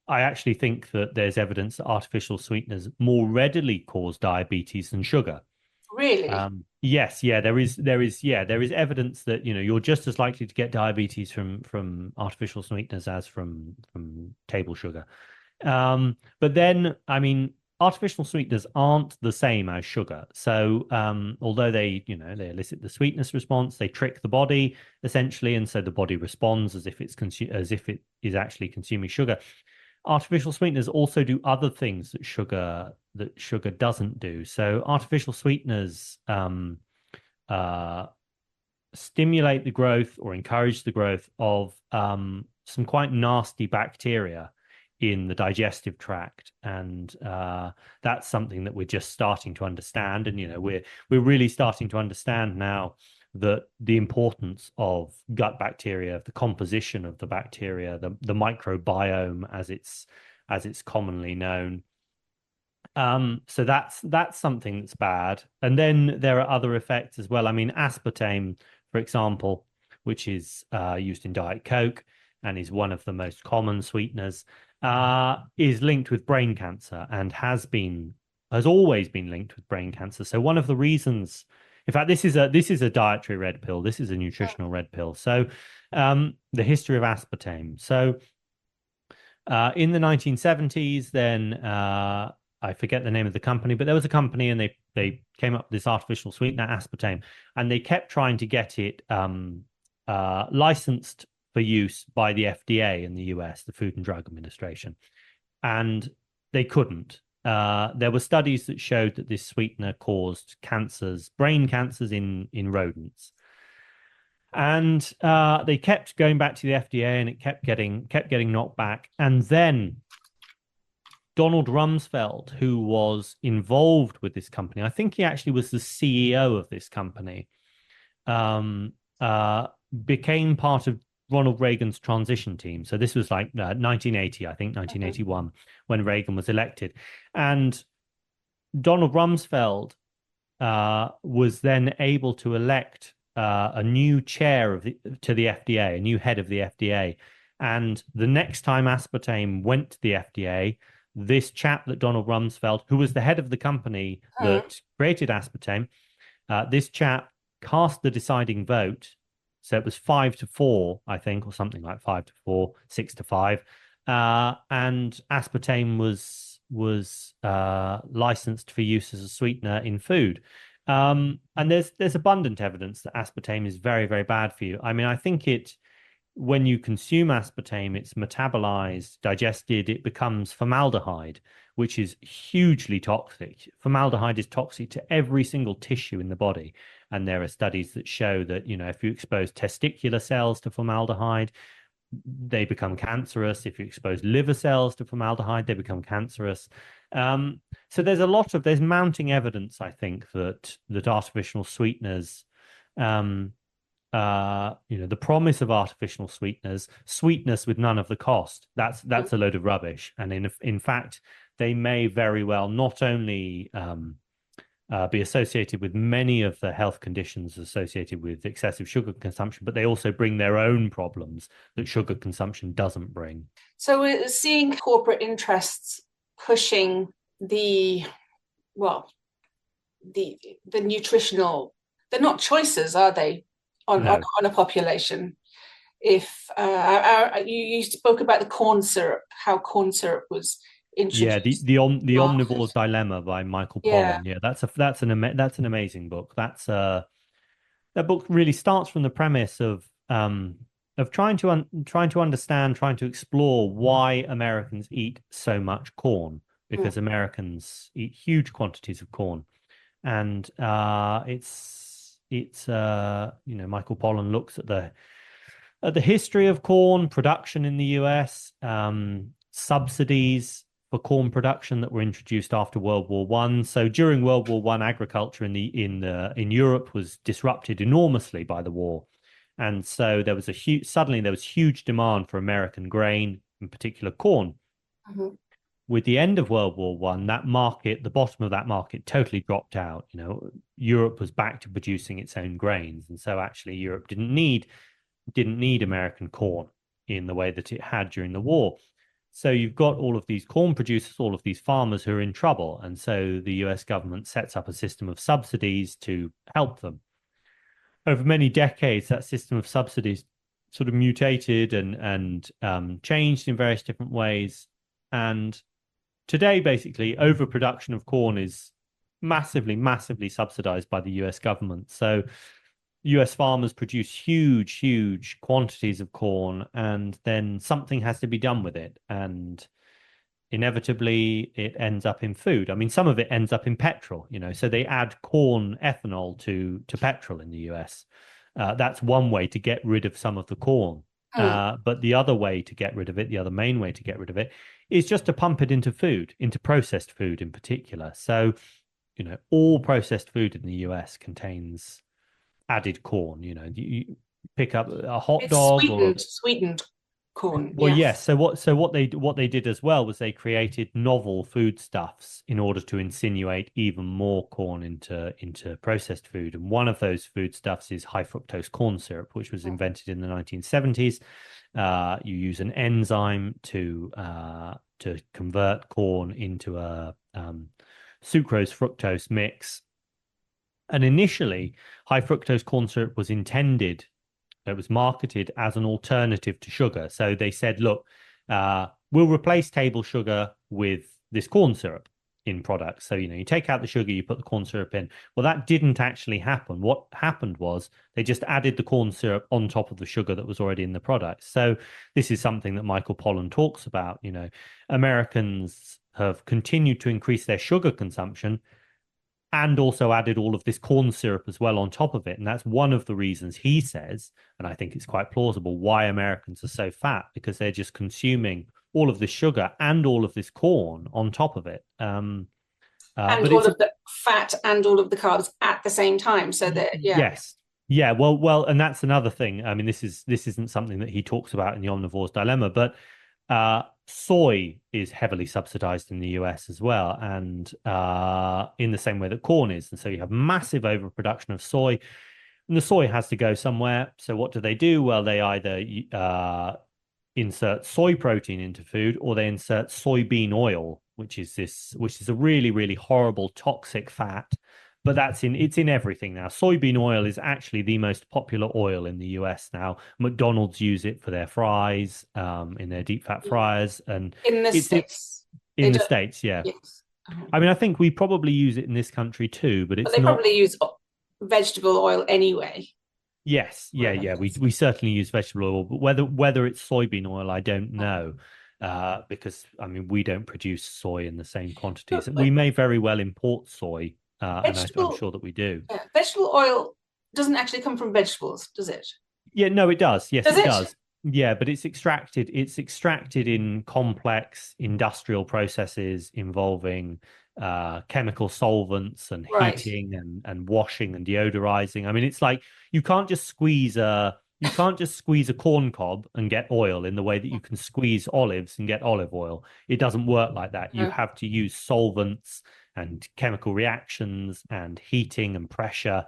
I actually think that there's evidence that artificial sweeteners more readily cause diabetes than sugar. Really? Yes, yeah, there is evidence that you're just as likely to get diabetes from artificial sweeteners as from table sugar. But then, I mean, artificial sweeteners aren't the same as sugar. So, although they elicit the sweetness response, they trick the body essentially, and so the body responds as if as if it is actually consuming sugar. Artificial sweeteners also do other things that sugar doesn't do. So, artificial sweeteners uh, stimulate the growth or encourage the growth of some quite nasty bacteria in the digestive tract, and that's something that we're just starting to understand. And we're really starting to understand now that the importance of gut bacteria, the composition of the bacteria, the microbiome as it's commonly known. So that's something that's bad. And then there are other effects as well. I mean, aspartame, for example, which is used in Diet Coke and is one of the most common sweeteners, is linked with brain cancer and has always been linked with brain cancer. So one of the reasons, in fact, this is a dietary red pill. This is a nutritional red pill. So the history of aspartame. So in the 1970s, then I forget the name of the company, but there was a company and they came up with this artificial sweetener, aspartame, and they kept trying to get it licensed for use by the FDA in the US, the Food and Drug Administration, and they couldn't. There were studies that showed that this sweetener caused cancers, brain cancers in rodents. And they kept going back to the FDA, and it kept getting knocked back. And then Donald Rumsfeld, who was involved with this company, I think he actually was the CEO of this company, became part of Ronald Reagan's transition team. So this was like 1980, I think 1981, when Reagan was elected. And Donald Rumsfeld was then able to elect a new chair to the FDA, a new head of the FDA. And the next time aspartame went to the FDA, this chap that Donald Rumsfeld, who was the head of the company that created aspartame, this chap cast the deciding vote. So it was 5-4, I think, or something like 5-4, 6-5. And aspartame was licensed for use as a sweetener in food. And there's abundant evidence that aspartame is very, very bad for you. I mean, I think when you consume aspartame, it's metabolized, digested, it becomes formaldehyde, which is hugely toxic. Formaldehyde is toxic to every single tissue in the body. And there are studies that show that, if you expose testicular cells to formaldehyde, they become cancerous. If you expose liver cells to formaldehyde, they become cancerous. So there's mounting evidence, I think, that artificial sweeteners, the promise of artificial sweeteners, sweetness with none of the cost, that's a load of rubbish. And in fact, they may very well not only be associated with many of the health conditions associated with excessive sugar consumption, but they also bring their own problems that sugar consumption doesn't bring. So we're seeing corporate interests pushing the nutritional, they're not choices, are they, on a population? If you spoke about the corn syrup, how corn syrup was introduced. Yeah, the Omnivore's Dilemma by Michael Pollan. Yeah, that's an amazing book. That book really starts from the premise of trying to understand, trying to explore why Americans eat so much corn, because Americans eat huge quantities of corn. And it's Michael Pollan looks at the history of corn production in the US, subsidies for corn production that were introduced after World War One. So during World War One, agriculture in Europe was disrupted enormously by the war, and so there was huge demand for American grain, in particular corn. Mm-hmm. With the end of World War One, that market, the bottom of that market, totally dropped out. Europe was back to producing its own grains, and so actually Europe didn't need American corn in the way that it had during the war. So you've got all of these corn producers, all of these farmers who are in trouble, and so the US government sets up a system of subsidies to help them. Over many decades, that system of subsidies sort of mutated and changed in various different ways. And today, basically, overproduction of corn is massively subsidized by the US government. So US farmers produce huge quantities of corn, and then something has to be done with it. And inevitably, it ends up in food. I mean, some of it ends up in petrol, so they add corn ethanol to petrol in the US. That's one way to get rid of some of the corn. But the other way to get rid of it, the other main way to get rid of it, is just to pump it into food, into processed food in particular. So, all processed food in the US contains added corn. You pick up a hot dog or sweetened corn. well, Yes. yes. So what they did as well was they created novel foodstuffs in order to insinuate even more corn into processed food. And one of those foodstuffs is high fructose corn syrup, which was invented in the 1970s. You use an enzyme to convert corn into a sucrose fructose mix. And initially, high fructose corn syrup was intended, it was marketed as an alternative to sugar. So they said, look, we'll replace table sugar with this corn syrup in products. So, you take out the sugar, you put the corn syrup in. Well, that didn't actually happen. What happened was they just added the corn syrup on top of the sugar that was already in the product. So this is something that Michael Pollan talks about. Americans have continued to increase their sugar consumption and also added all of this corn syrup as well on top of it. And that's one of the reasons he says, and I think it's quite plausible, why Americans are so fat, because they're just consuming all of this sugar and all of this corn on top of it. And all of the fat and all of the carbs at the same time. So that, yeah. Yes. Yeah, well, and that's another thing. I mean, this isn't something that he talks about in the Omnivore's Dilemma, but soy is heavily subsidized in the US as well, and in the same way that corn is. And so you have massive overproduction of soy, and the soy has to go somewhere. So what do? Well, they either insert soy protein into food, or they insert soybean oil, which is a really horrible toxic fat. But it's in everything now. Soybean oil is actually the most popular oil in the US now. McDonald's use it for their fries, in their deep fat fryers, and in the States. In the States, yeah. Yes. I mean, I think we probably use it in this country too, but they probably use vegetable oil anyway. Yes, yeah. We certainly use vegetable oil, but whether it's soybean oil, I don't know. Because I mean, we don't produce soy in the same quantities. We may very well import soy. And I'm sure that we do. Yeah. Vegetable oil doesn't actually come from vegetables, does it? Yeah, no, it does. Yes, it does. Yeah, but it's extracted. It's extracted in complex industrial processes involving chemical solvents and heating and washing and deodorizing. I mean, it's like you can't just squeeze a corn cob and get oil in the way that you can squeeze olives and get olive oil. It doesn't work like that. You have to use solvents and chemical reactions and heating and pressure,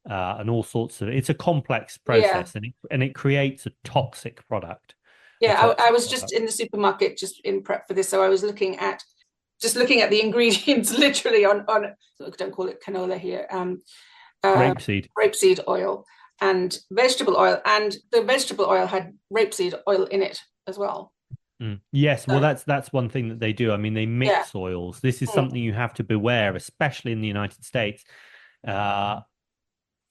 and all sorts of. It's a complex process, and it creates a toxic product. Yeah, I was just in the supermarket just in prep for this, so I was looking at the ingredients literally on don't call it canola here, rapeseed oil and vegetable oil, and the vegetable oil had rapeseed oil in it as well. Yes, well, that's one thing that they do. I mean, they mix oils. This is something you have to beware, especially in the United States.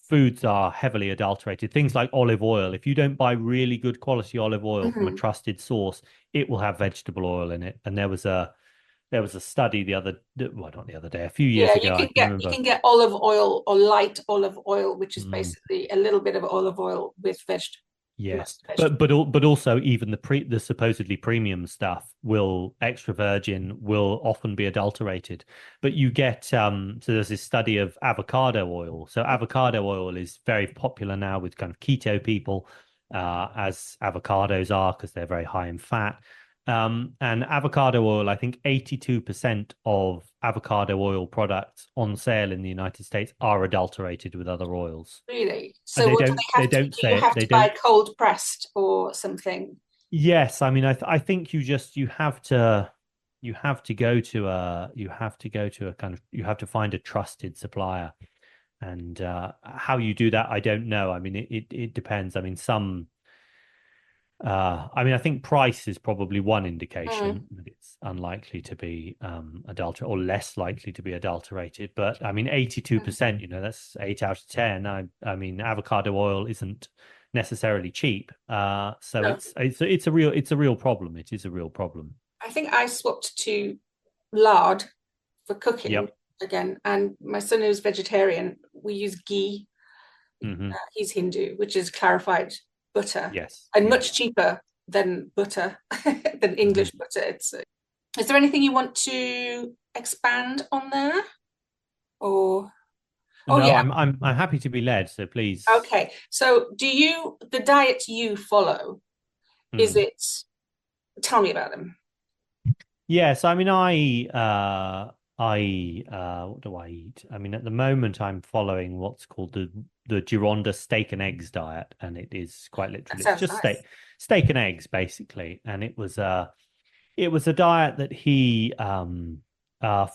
Foods are heavily adulterated. Things like olive oil. If you don't buy really good quality olive oil from a trusted source, it will have vegetable oil in it. And there was a study a few years ago. You can get olive oil or light olive oil, which is basically a little bit of olive oil with Yes, but also even the supposedly premium stuff will extra virgin will often be adulterated. But you get so there's this study of avocado oil. So avocado oil is very popular now with kind of keto people, as avocados are because they're very high in fat. And avocado oil, I think 82% of avocado oil products on sale in the United States are adulterated with other oils. Really? And So what do they they have to don't do? You say it. have They to buy don't. cold pressed or something. Yes, I mean, I think you have to go to a kind of you have to find a trusted supplier, and how you do that, I don't know. I mean, it depends. I mean, I mean, I think price is probably one indication that it's unlikely to be adulterated or less likely to be adulterated. But I mean, 82%, that's 8 out of 10. I mean, avocado oil isn't necessarily cheap. So No. it's a real problem. It is a real problem. I think I swapped to lard for cooking Yep. again, and my son who's vegetarian, we use ghee. Hmm. He's Hindu, which is clarified butter, Yes. and Yeah. much cheaper than butter than Hmm. English butter. Is there anything you want to expand on there, or? Oh No, yeah. I'm happy to be led. So please. Okay. So, the diet you follow? Is Hmm. it? Tell me about them. Yes, I mean, what do I eat? I mean, at the moment, I'm following what's called the Gironda steak and eggs diet, and it is quite That literally, it's sounds just nice. steak and eggs basically, and it was a diet that he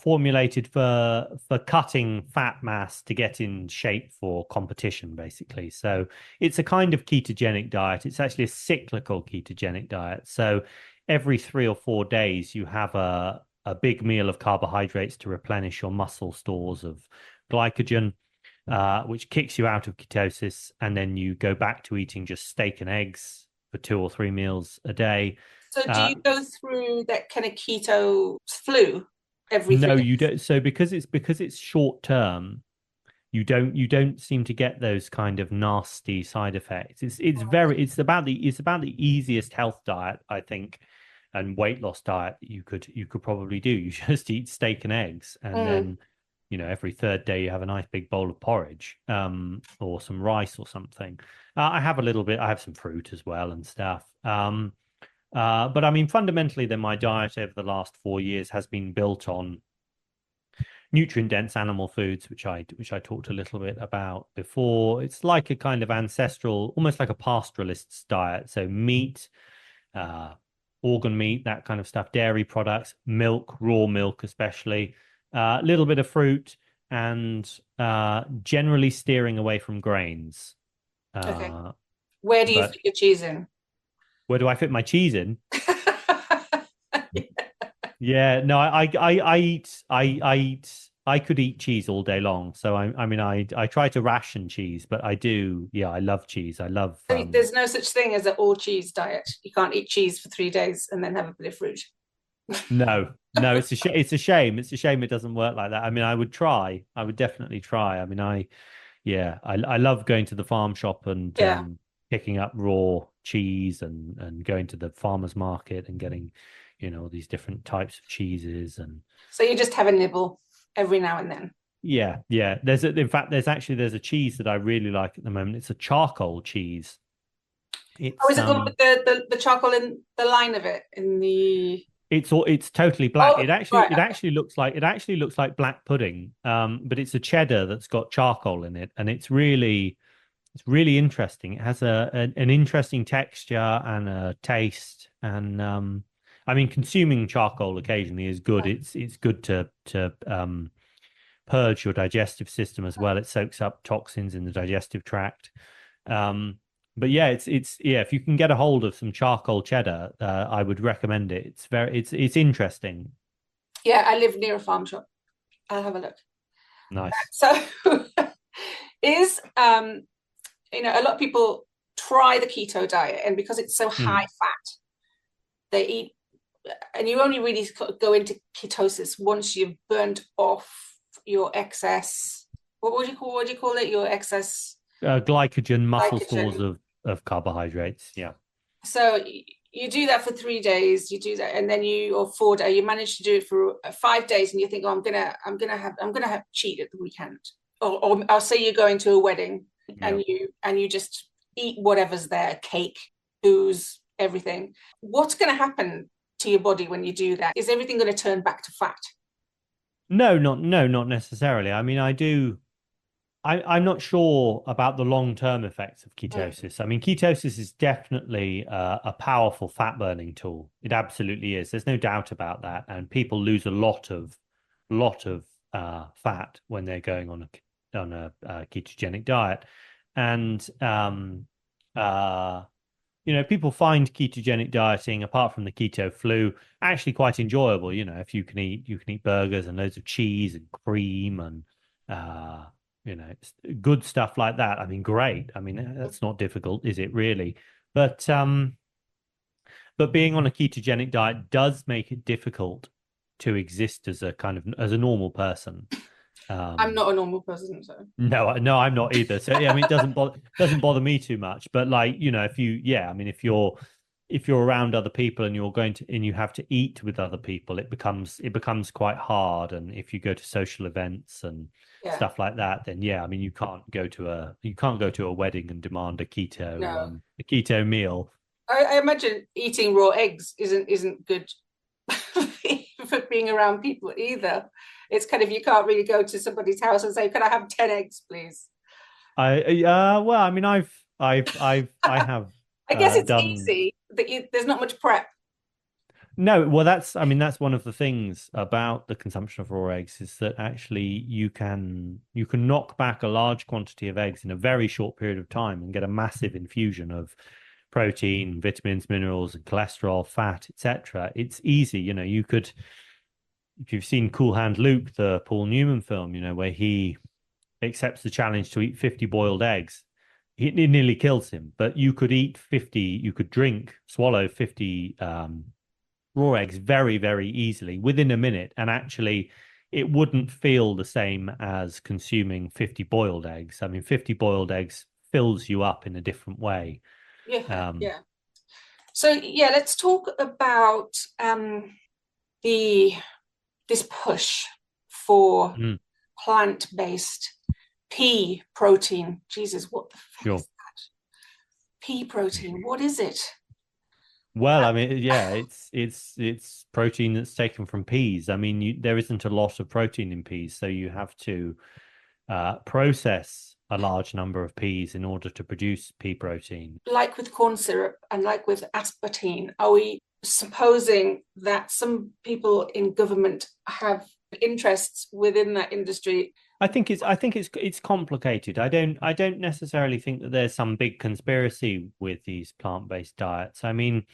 formulated for cutting fat mass to get in shape for competition, basically. So it's a kind of ketogenic diet. It's actually a cyclical ketogenic diet. So every 3 or 4 days, you have a big meal of carbohydrates to replenish your muscle stores of glycogen, which kicks you out of ketosis, and then you go back to eating just steak and eggs for 2 or 3 meals a day. So, do Uh, you go through that kind of keto flu every three No, you days? don't. So because it's short term, you don't seem to get those kind of nasty side effects. It's about the easiest health diet, I think, and weight loss diet that you could probably do. You just eat steak and eggs, and Mm. then every third day you have a nice big bowl of porridge, or some rice or something. I have a little bit. I have some fruit as well and stuff. But I mean, fundamentally, then my diet over the last 4 years has been built on nutrient dense animal foods, which I talked a little bit about before. It's like a kind of ancestral, almost like a pastoralist's diet. So meat, uh, organ meat, that kind of stuff, dairy products, milk, raw milk, especially, a little bit of fruit, and generally steering away from grains. Okay. Uh, Where do you but fit your cheese in? where do I fit my cheese in? Yeah, no, I could eat cheese all day long. So I mean, I try to ration cheese, but I do, yeah, I love cheese. I love, There's no such thing as an all cheese diet. You can't eat cheese for 3 days and then have a bit of fruit. no, no, it's a shame. It's a shame it doesn't work like that. I mean, I would try. I would definitely try. I mean, yeah, I love going to the farm shop and Yeah. picking up raw cheese and going to the farmer's market and getting, all these different types of cheeses. And So you just have a nibble every now and then. yeah, yeah. In fact, there's a cheese that I really like at the moment. It's a charcoal cheese. Oh, It's is it the one with the charcoal in the line of it in the? it's totally black. Oh, right. It actually looks like black pudding. But it's a cheddar that's got charcoal in it, and it's really interesting. It has an interesting texture and a taste, and I mean, consuming charcoal occasionally is good. It's good to purge your digestive system as well. It soaks up toxins in the digestive tract. Um, but yeah, it's yeah. If you can get a hold of some charcoal cheddar, I would recommend it. It's interesting. Yeah, I live near a farm shop. I'll have a look. Nice. So, is a lot of people try the keto diet, and because it's so high Mm. fat, they eat, and you only really go into ketosis once you've burnt off your excess. What do you call it? Your excess Glycogen muscle stores glycogen. of of carbohydrates. Yeah. So you do that for 3 days, you do that, and then or 4 days, you manage to do it for 5 days, and you think, oh, I'm gonna have cheat at the weekend, or I'll say you're going to a wedding, Yeah. and you just eat whatever's there, cake, booze, everything. What's going to happen to your body when you do that? Is everything going to turn back to fat? No, not necessarily. I mean, I'm not sure about the long-term effects of ketosis. I mean, ketosis is definitely a powerful fat-burning tool. It absolutely is. There's no doubt about that. And people lose a lot of fat when they're going on a ketogenic diet. And people find ketogenic dieting, apart from the keto flu, actually quite enjoyable. If you can eat burgers and loads of cheese and cream and good stuff like that. I mean, great. I mean, that's not difficult, is it really? But being on a ketogenic diet does make it difficult to exist as a normal person. I'm not a normal person, so no, I'm not either. So yeah, I mean, it doesn't bother me too much. But if you're around other people and you have to eat with other people, it becomes quite hard. And if you go to social events and stuff like that, then yeah, I mean, you can't go to a wedding and demand a keto meal. I imagine eating raw eggs isn't good for being around people either. It's kind of, you can't really go to somebody's house and say, "Can I have 10 eggs, please?" Well, I mean, I have. I guess it's done... easy that there's not much prep. No, well, that's one of the things about the consumption of raw eggs is that actually you can knock back a large quantity of eggs in a very short period of time and get a massive infusion of protein, vitamins, minerals, and cholesterol, fat, etc. It's easy, you could, if you've seen Cool Hand Luke, the Paul Newman film, where he accepts the challenge to eat 50 boiled eggs, it nearly kills him. But you could swallow 50 raw eggs very, very easily within a minute, and actually it wouldn't feel the same as consuming 50 boiled eggs. I mean, 50 boiled eggs fills you up in a different way. Yeah. So yeah, let's talk about this push for plant-based pea protein. Jesus, what the fuck is that? Pea protein, what is it? Well, I mean, yeah, it's protein that's taken from peas. I mean, there isn't a lot of protein in peas, so you have to process a large number of peas in order to produce pea protein. Like with corn syrup and like with aspartame, are we supposing that some people in government have interests within that industry? I think it's complicated. I don't necessarily think that there's some big conspiracy with these plant-based diets. I mean,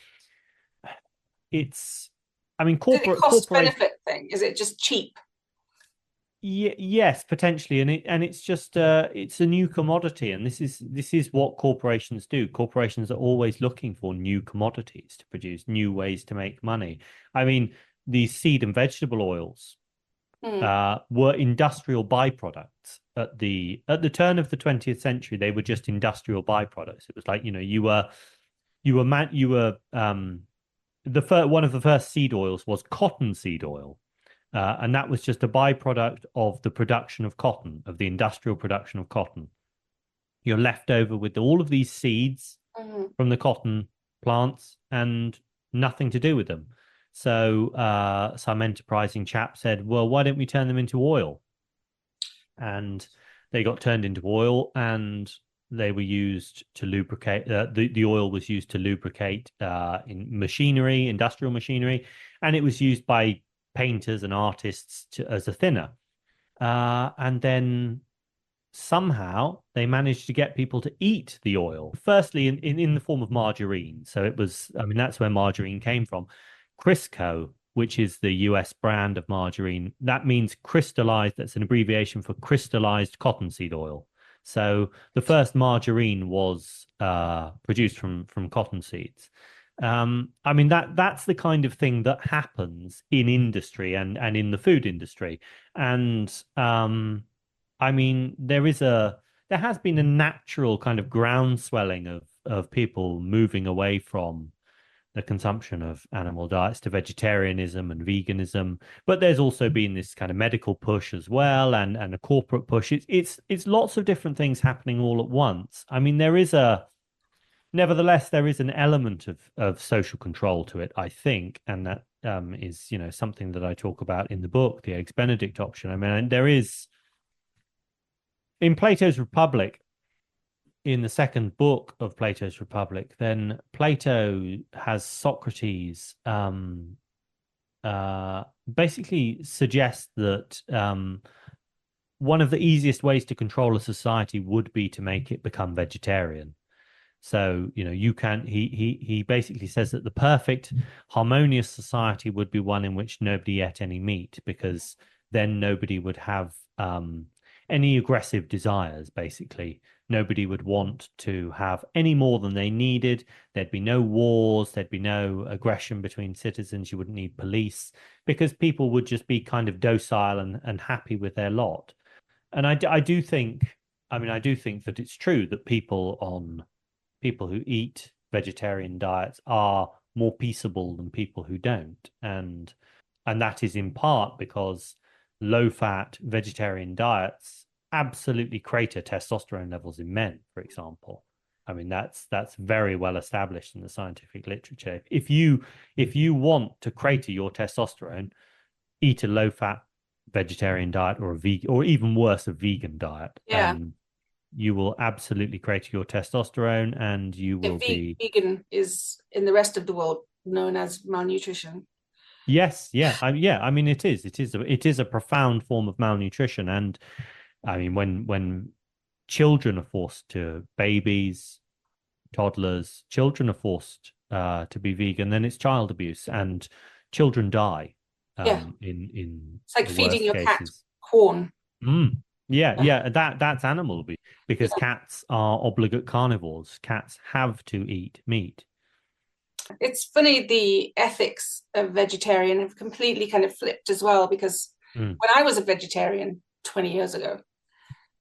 corporate cost benefit thing. Is it just cheap? Yes, potentially, and it's just it's a new commodity, and this is what corporations do. Corporations are always looking for new commodities to produce new ways to make money. I mean, these seed and vegetable oils were industrial byproducts at the turn of the 20th century. They were just industrial byproducts. It was like, one of the first seed oils was cottonseed oil. And that was just a byproduct of the production of cotton, of the industrial production of cotton. You're left over with all of these seeds from the cotton plants and nothing to do with them. So some enterprising chap said, well, why don't we turn them into oil? And they got turned into oil, and they were used to lubricate. The oil was used to lubricate in machinery, industrial machinery, and it was used by painters and artists as a thinner. And then somehow they managed to get people to eat the oil, firstly in the form of margarine. So it was, I mean, that's where margarine came from. Crisco, which is the US brand of margarine, that means crystallized. That's an abbreviation for crystallized cottonseed oil. So the first margarine was produced from cotton seeds. I mean, that's the kind of thing that happens in industry and in the food industry. And I mean, there has been a natural kind of groundswelling of people moving away from the consumption of animal diets to vegetarianism and veganism. But there's also been this kind of medical push as well, and a corporate push. It's lots of different things happening all at once. I mean, nevertheless, there is an element of social control to it, I think, and that is, something that I talk about in the book, the Eggs Benedict option. I mean, there is in Plato's Republic, in the second book of Plato's Republic, then Plato has Socrates basically suggest that one of the easiest ways to control a society would be to make it become vegetarian. So, he basically says that the perfect harmonious society would be one in which nobody ate any meat, because then nobody would have any aggressive desires, basically. Nobody would want to have any more than they needed. There'd be no wars. There'd be no aggression between citizens. You wouldn't need police, because people would just be kind of docile and happy with their lot. And I do think that it's true that people who eat vegetarian diets are more peaceable than people who don't. And that is in part because low-fat vegetarian diets absolutely crater testosterone levels in men, for example. I mean, that's very well established in the scientific literature. If you want to crater your testosterone, eat a low-fat vegetarian diet or a vegan, or even worse, a vegan diet. Yeah. You will absolutely crater your testosterone, and you will be vegan is in the rest of the world known as malnutrition. Yes, yeah, I mean, it is a profound form of malnutrition, and I mean, when babies, toddlers, children are forced to be vegan, then it's child abuse, and children die. In it's like the feeding your cat cases. corn. Yeah, that's animal abuse, because cats are obligate carnivores. Cats have to eat meat. It's funny, the ethics of vegetarian have completely kind of flipped as well, because when I was a vegetarian 20 years ago,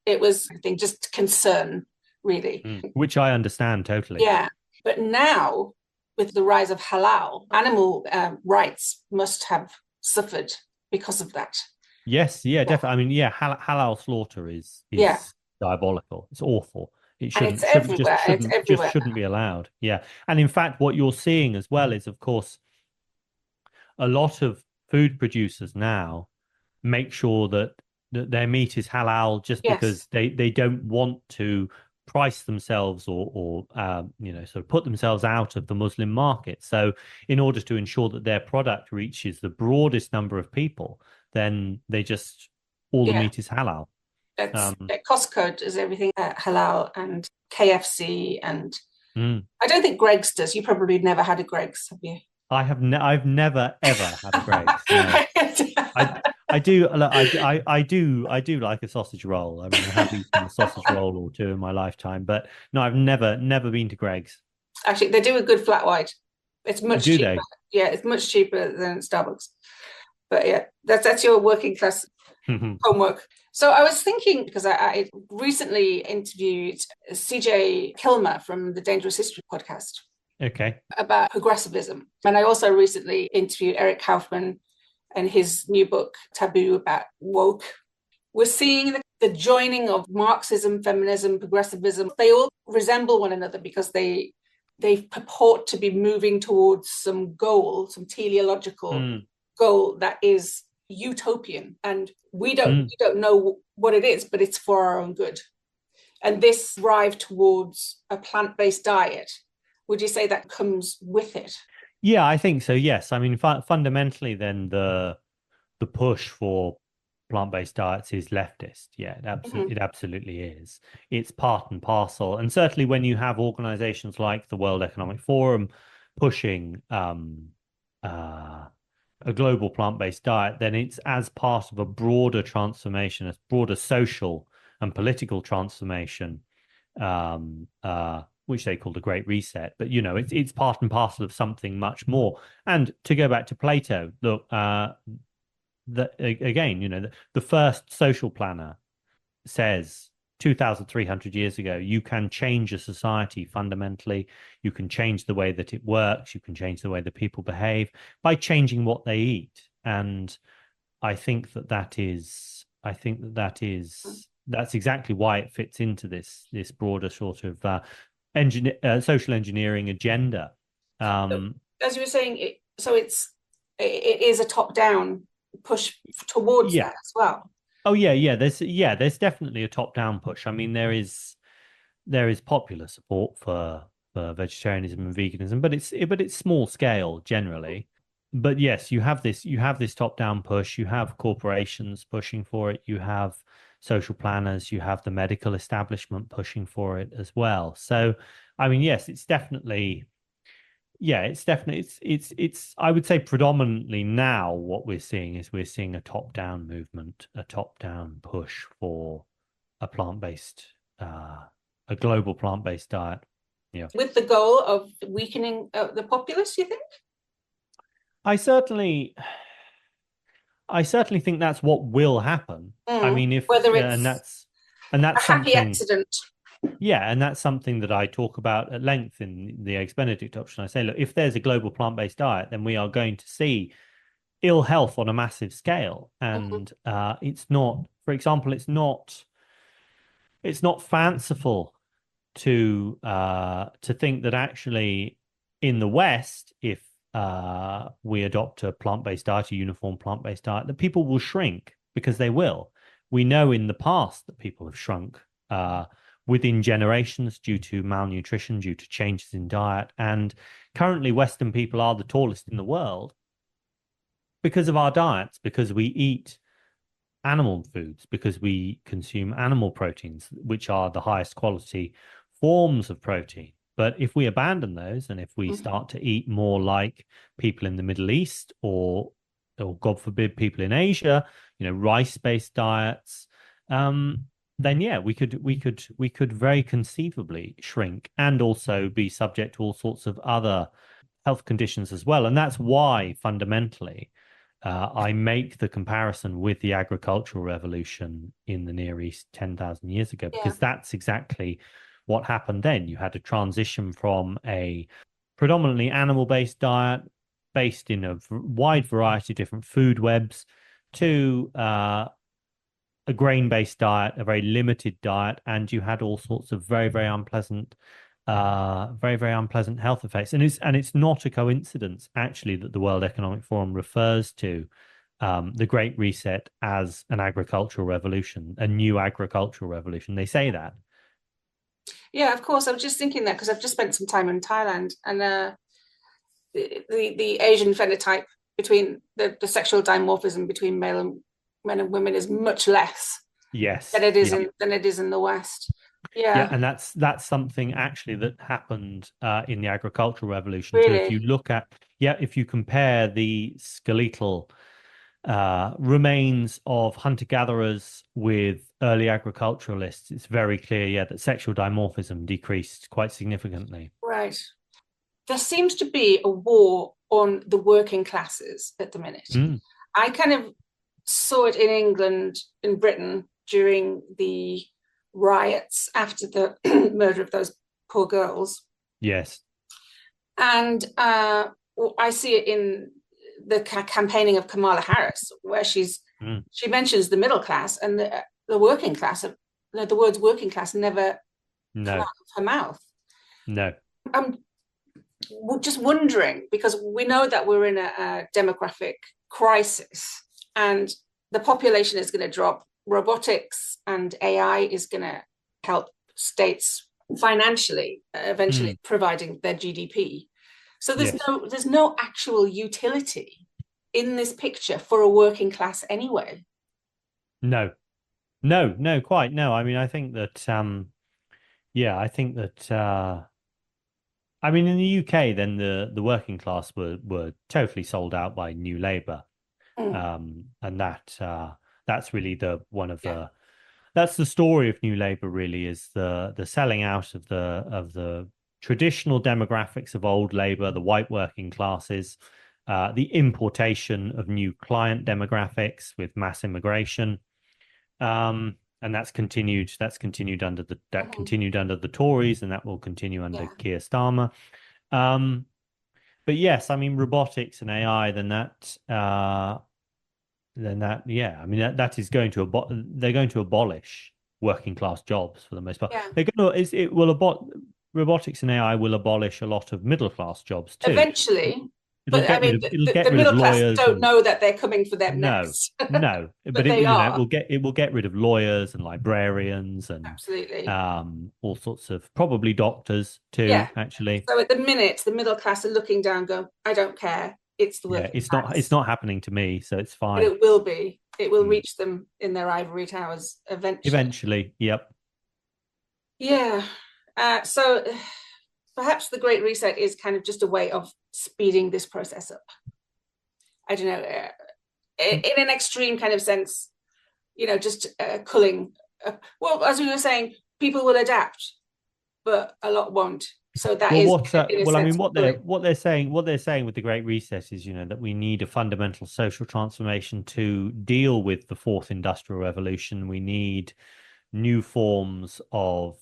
it was, I think, just concern, really. Which I understand totally. Yeah. But now, with the rise of halal, animal rights must have suffered because of that. Yes, yeah, definitely. I mean, yeah, halal slaughter is diabolical. It's awful. It shouldn't be allowed. Yeah. And in fact, what you're seeing as well is, of course, a lot of food producers now make sure that their meat is halal just because they don't want to price themselves or sort of put themselves out of the Muslim market. So in order to ensure that their product reaches the broadest number of people, then all the meat is halal. Costco does everything halal, and KFC, and I don't think Greggs does. You probably never had a Greggs, have you? I've never ever had a Greggs. No. I do like a sausage roll. I mean, I have eaten a sausage roll or two in my lifetime, but no, I've never been to Greggs. Actually, they do a good flat white. It's much cheaper. They? Yeah, it's much cheaper than Starbucks. But yeah, that's your working class homework. So I was thinking, because I recently interviewed CJ Kilmer from the Dangerous History podcast. Okay. About progressivism. And I also recently interviewed Eric Kaufman and his new book, Taboo, about woke. We're seeing the joining of Marxism, feminism, progressivism. They all resemble one another because they purport to be moving towards some goal, some teleological goal that is utopian. And we don't know what it is, but it's for our own good. And this drive towards a plant-based diet, would you say that comes with it? Yeah, I think so. Yes. I mean, fundamentally, then the push for plant-based diets is leftist. Yeah, it absolutely is. It's part and parcel. And certainly when you have organizations like the World Economic Forum pushing a global plant-based diet, then it's as part of a broader transformation, a broader social and political transformation, which they call the Great Reset. But, it's part and parcel of something much more. And to go back to Plato, look, the first social planner says 2,300 years ago. You can change a society fundamentally. You can change the way that it works. You can change the way that people behave by changing what they eat. And I think that's exactly why it fits into this broader sort of social engineering agenda. As you were saying, it is a top-down push towards Yeah. that as well. Oh yeah. There's definitely a top-down push. I mean, there is popular support for vegetarianism and veganism, but it's small scale generally. But yes, you have this top-down push. You have corporations pushing for it. You have social planners. You have the medical establishment pushing for it as well. So, I mean, yes, it's I would say predominantly now what we're seeing a top-down movement, a top-down push for a plant-based a global plant-based diet. Yeah. With the goal of weakening the populace, you think? I certainly think that's what will happen. I mean, if whether and it's a that's happy something. accident. Yeah, and that's something that I talk about at length in the Eggs Benedict option. I say, look, if there's a global plant-based diet, then we are going to see ill health on a massive scale. And it's not, for example, it's not fanciful to think that actually in the West, if we adopt a plant-based diet, a uniform plant-based diet, that people will shrink, because they will. We know in the past that people have shrunk within generations due to malnutrition, due to changes in diet. And currently, Western people are the tallest in the world because of our diets, because we eat animal foods, because we consume animal proteins, which are the highest quality forms of protein. But if we abandon those, and if we start to eat more like people in the Middle East, or God forbid, people in Asia, rice-based diets, then yeah, we could very conceivably shrink and also be subject to all sorts of other health conditions as well. And that's why fundamentally I make the comparison with the agricultural revolution in the Near East 10,000 years ago, because that's exactly what happened then. You had a transition from a predominantly animal-based diet based in a wide variety of different food webs to a grain-based diet, a very limited diet, and you had all sorts of very, very unpleasant health effects. And it's not a coincidence, actually, that the World Economic Forum refers to the Great Reset as an agricultural revolution, a new agricultural revolution. They say that. Yeah, of course. I was just thinking that because I've just spent some time in Thailand, and the Asian phenotype between the sexual dimorphism between men and women is much less than it is in the West. Yeah, and that's something actually that happened in the agricultural revolution too. Really? If you look at, if you compare the skeletal remains of hunter-gatherers with early agriculturalists, it's very clear, that sexual dimorphism decreased quite significantly. Right. There seems to be a war on the working classes at the minute. I kind of saw it in England, in Britain, during the riots after the murder of those poor girls. Yes. And I see it in the campaigning of Kamala Harris, where she mentions the middle class and the working class. The words working class never come out of her mouth. No. I'm just wondering, because we know that we're in a demographic crisis and the population is going to drop. Robotics and AI is going to help states financially, eventually providing their GDP. So there's no actual utility in this picture for a working class anyway. No, quite no. I mean, I think that I mean, in the UK, then the working class were totally sold out by New Labour, and that's really that's the story of New Labour. Really, is the selling out of the traditional demographics of old Labour, the white working classes, the importation of new client demographics with mass immigration, and that's continued under the Tories, and that will continue under Keir Starmer. But yes, I mean, robotics and AI, then that yeah, I mean that is going to they're going to abolish working class jobs for the most part. They're going to robotics and AI will abolish a lot of middle class jobs too. Eventually. But I mean, the middle class don't know that they're coming for them next. No, but they are. It will get rid of lawyers and librarians and absolutely all sorts of, probably doctors too. Yeah. Actually. So at the minute, the middle class are looking down, going, "I don't care. It's the working class. It's not happening to me, so it's fine." But it will be. It will reach them in their ivory towers eventually. Eventually, yep. Yeah. So perhaps the Great Reset is kind of just a way of speeding this process up. I don't know, in an extreme kind of sense, just culling. Well, as we were saying, people will adapt, but a lot won't. So that is. Well, I mean, what they're saying with the Great Reset is, that we need a fundamental social transformation to deal with the fourth industrial revolution. We need new forms of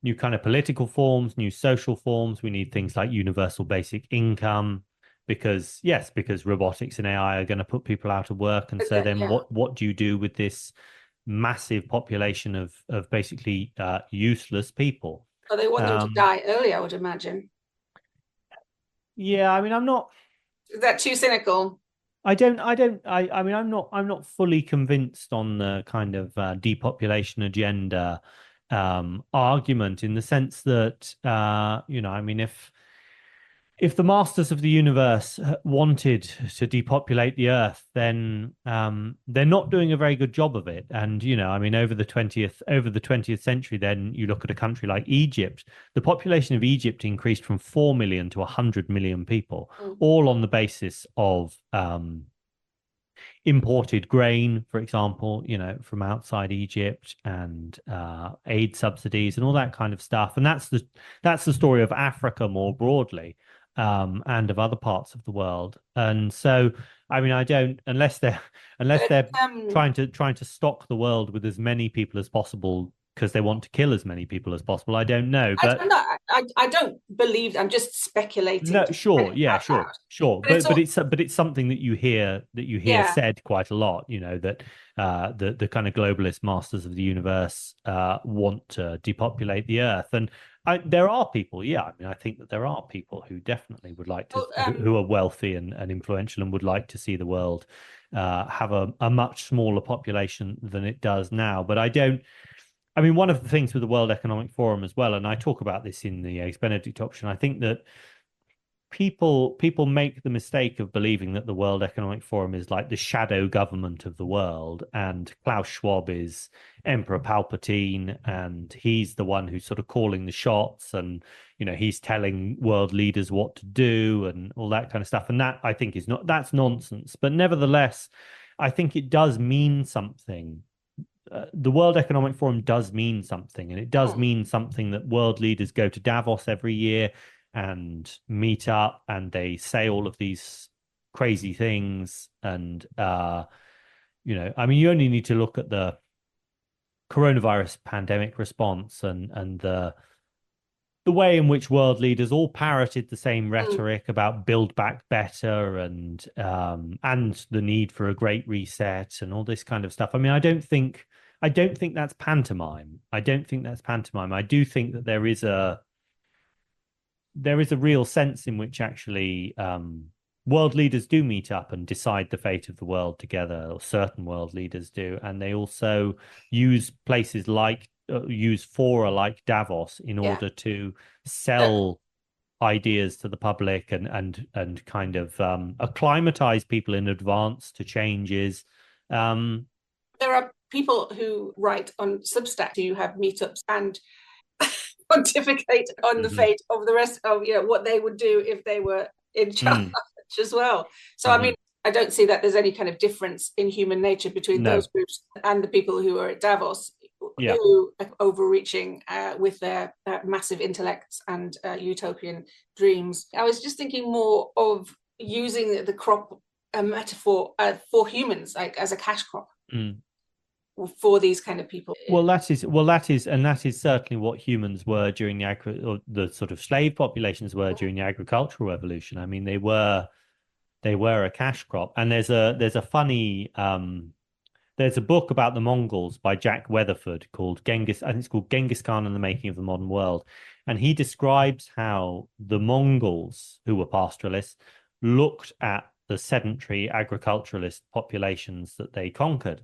new kind of political forms, new social forms. We need things like universal basic income, because robotics and AI are going to put people out of work. And so then what do you do with this massive population of basically useless people? Well, they want them to die early, I would imagine. Yeah, I mean, I'm not. Is that too cynical? I mean, I'm not fully convinced on the kind of depopulation agenda argument, in the sense that I mean, if the masters of the universe wanted to depopulate the earth, then they're not doing a very good job of it. And I mean, over the 20th century, then you look at a country like Egypt. The population of Egypt increased from 4 million to 100 million people, all on the basis of imported grain, for example, from outside Egypt, and aid subsidies and all that kind of stuff. And that's the story of Africa more broadly, and of other parts of the world. And so, I mean, unless they're trying to stock the world with as many people as possible because they want to kill as many people as possible. I don't know, but I don't believe. I'm just speculating. No, sure, yeah, sure, but it's something that you hear said quite a lot. That the kind of globalist masters of the universe want to depopulate the earth, and there are people. Yeah, I mean, I think that there are people who definitely would like to, who are wealthy and influential, and would like to see the world have a much smaller population than it does now. But I mean, one of the things with the World Economic Forum as well, and I talk about this in the Eggs Benedict option, I think that people make the mistake of believing that the World Economic Forum is like the shadow government of the world, and Klaus Schwab is Emperor Palpatine, and he's the one who's sort of calling the shots, and he's telling world leaders what to do and all that kind of stuff. And that, I think, that's nonsense. But nevertheless, I think it does mean something. The World Economic Forum does mean something, and it does mean something that world leaders go to Davos every year and meet up, and they say all of these crazy things. And I mean, you only need to look at the coronavirus pandemic response and the way in which world leaders all parroted the same rhetoric about build back better and the need for a great reset and all this kind of stuff. I mean, I don't think that's pantomime. I do think that there is a real sense in which actually world leaders do meet up and decide the fate of the world together, or certain world leaders do, and they also use places like use fora like Davos in order to sell ideas to the public and kind of acclimatize people in advance to changes. There are people who write on Substack who have meetups and pontificate on the fate of the rest of what they would do if they were in charge as well. So I mean, I don't see that there's any kind of difference in human nature between those groups and the people who are at Davos, who are overreaching with their massive intellects and utopian dreams. I was just thinking more of using the crop metaphor for humans, like as a cash crop. for these kind of people. That is certainly what humans were during the sort of slave populations were during the agricultural revolution. I mean, they were a cash crop. And there's a funny there's a book about the Mongols by Jack Weatherford called Genghis. I think it's called Genghis Khan and the Making of the Modern World. And he describes how the Mongols, who were pastoralists, looked at the sedentary agriculturalist populations that they conquered.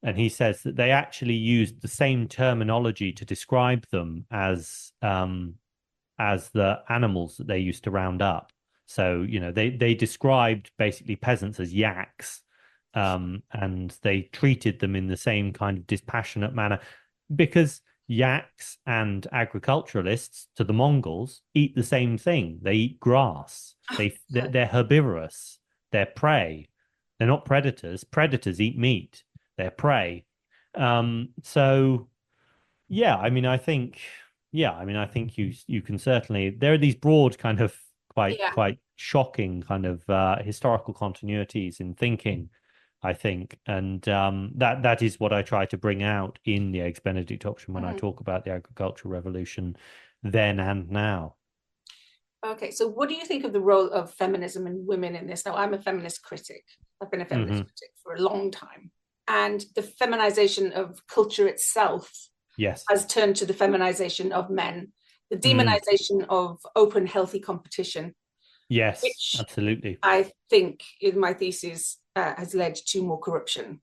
And he says that they actually used the same terminology to describe them as the animals that they used to round up. So, they described basically peasants as yaks, and they treated them in the same kind of dispassionate manner, because yaks and agriculturalists, to the Mongols, eat the same thing. They eat grass. They're herbivorous. They're prey. They're not predators. Predators eat meat. They're prey. So, yeah, I mean, I think you can certainly, there are these broad kind of quite shocking kind of historical continuities in thinking, I think, and that is what I try to bring out in the Eggs Benedict option when I talk about the agricultural revolution then and now. Okay, so what do you think of the role of feminism and women in this? Now, I'm a feminist critic. I've been a feminist critic for a long time. And the feminization of culture itself has turned to the feminization of men, the demonization of open, healthy competition. Yes, which absolutely. I think, in my thesis, has led to more corruption,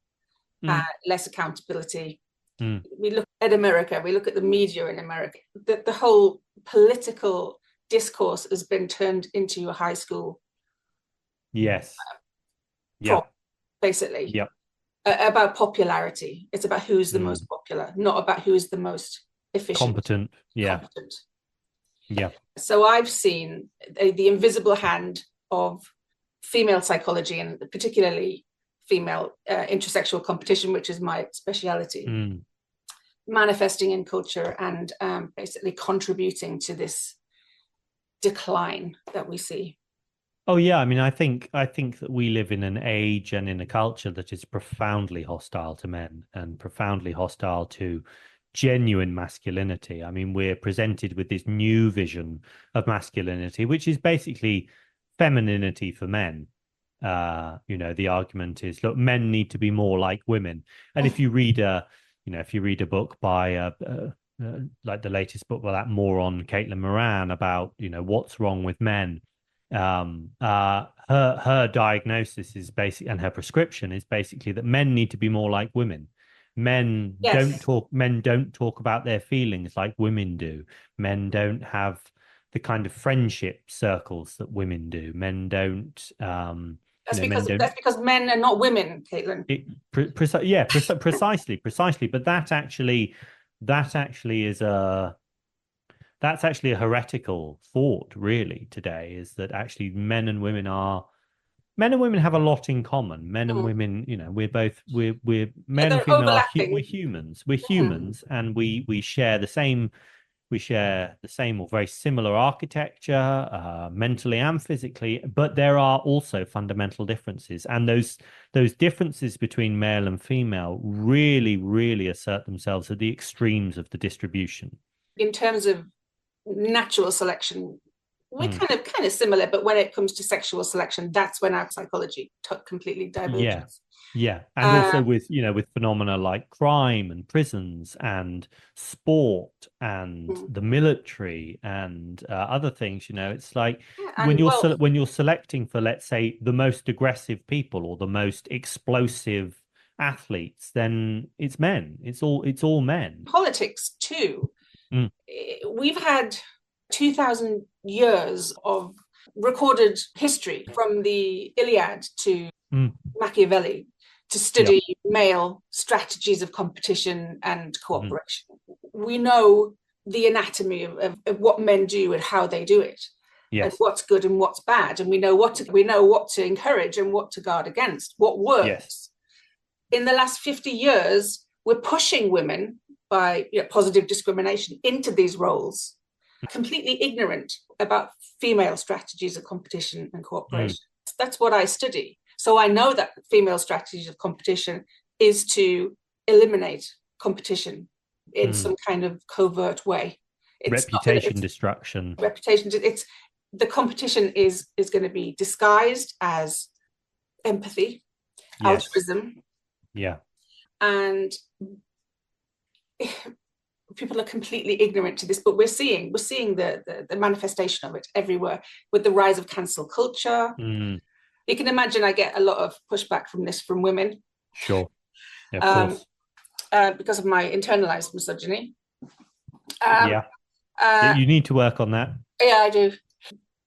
less accountability. We look at America, we look at the media in America. The whole political discourse has been turned into a high school. Basically. Yep. About popularity. It's about who's the most popular, not about who is the most efficient. Competent. Yeah. So I've seen the invisible hand of female psychology, and particularly female intersexual competition, which is my speciality, manifesting in culture and basically contributing to this decline that we see. Oh yeah, I mean, I think that we live in an age and in a culture that is profoundly hostile to men and profoundly hostile to genuine masculinity. I mean, we're presented with this new vision of masculinity, which is basically femininity for men. The argument is, look, men need to be more like women. And if you read a book by like the latest book by that moron Caitlin Moran about what's wrong with men. Her diagnosis is basically, and her prescription is basically, that men need to be more like women. Men don't talk about their feelings like women do. Men don't have the kind of friendship circles that women do. Men don't. That's because men are not women, Caitlin. Precisely. But that actually is that's actually a heretical thought, really, today, is that actually men and women have a lot in common. Men and women, we're men and female we're humans. We're humans, and we share the same or very similar architecture, mentally and physically, but there are also fundamental differences. And those differences between male and female really, really assert themselves at the extremes of the distribution. In terms of natural selection, we're kind of similar, but when it comes to sexual selection, that's when our psychology completely diverges. Yeah. And also with phenomena like crime and prisons and sport and the military and other things, it's like when you're selecting for, let's say, the most aggressive people or the most explosive athletes, then it's men. It's all men. Politics too. We've had 2,000 years of recorded history, from the Iliad to Machiavelli, to study male strategies of competition and cooperation. We know the anatomy of what men do and how they do it, and what's good and what's bad, and we know what to encourage and what to guard against, what works. In the last 50 years, we're pushing women by positive discrimination into these roles, completely ignorant about female strategies of competition and cooperation. That's what I study. So I know that female strategies of competition is to eliminate competition in some kind of covert way. It's reputation destruction. Reputation. It's the competition is going to be disguised as empathy, altruism. Yeah. And people are completely ignorant to this, but we're seeing the manifestation of it everywhere with the rise of cancel culture. You can imagine I get a lot of pushback from this from women. Sure. Yeah, of course. Because of my internalized misogyny. You need to work on that. Yeah, I do.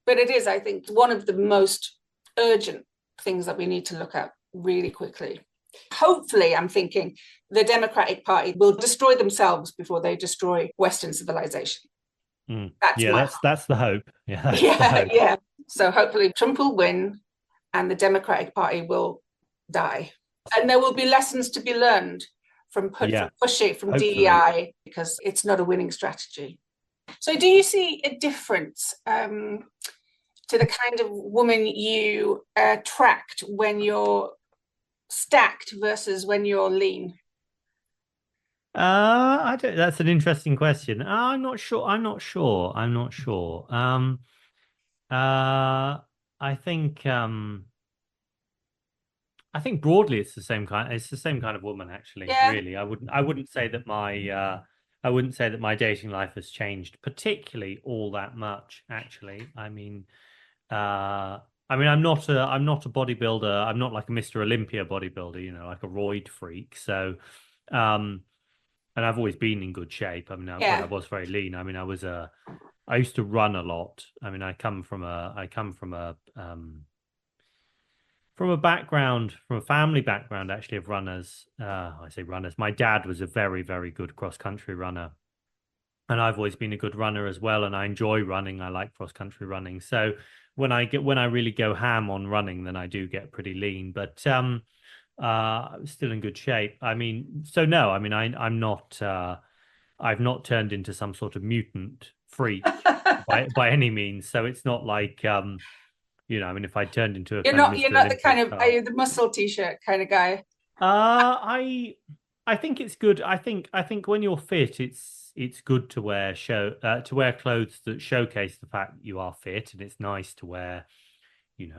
But it is, I think, one of the most urgent things that we need to look at really quickly. Hopefully, I'm thinking the Democratic Party will destroy themselves before they destroy Western civilization. That's the hope. Yeah, the hope. Yeah. So hopefully Trump will win and the Democratic Party will die. And there will be lessons to be learned from pushing, from hopefully. DEI, because it's not a winning strategy. So do you see a difference to the kind of woman you attract when you're stacked versus when you're lean? I don't. That's an interesting question. I'm not sure. I think broadly it's the same kind. It's the same kind of woman, actually. Yeah. Really, I wouldn't say that my dating life has changed particularly all that much. Actually, I'm not a bodybuilder. I'm not like a Mr. Olympia bodybuilder, like a roid freak. So, and I've always been in good shape. When I was very lean, I used to run a lot. I come from a family background, actually, of runners. I say runners. My dad was a very, very good cross-country runner. And I've always been a good runner as well. And I enjoy running. I like cross-country running. So when I really go ham on running, then I do get pretty lean. But I'm still in good shape. No, I'm not. I've not turned into some sort of mutant freak by any means. So it's not like if I turned into a you're not the kind of the muscle t-shirt kind of guy. I think it's good. I think when you're fit, it's good to wear clothes that showcase the fact that you are fit, and it's nice to wear,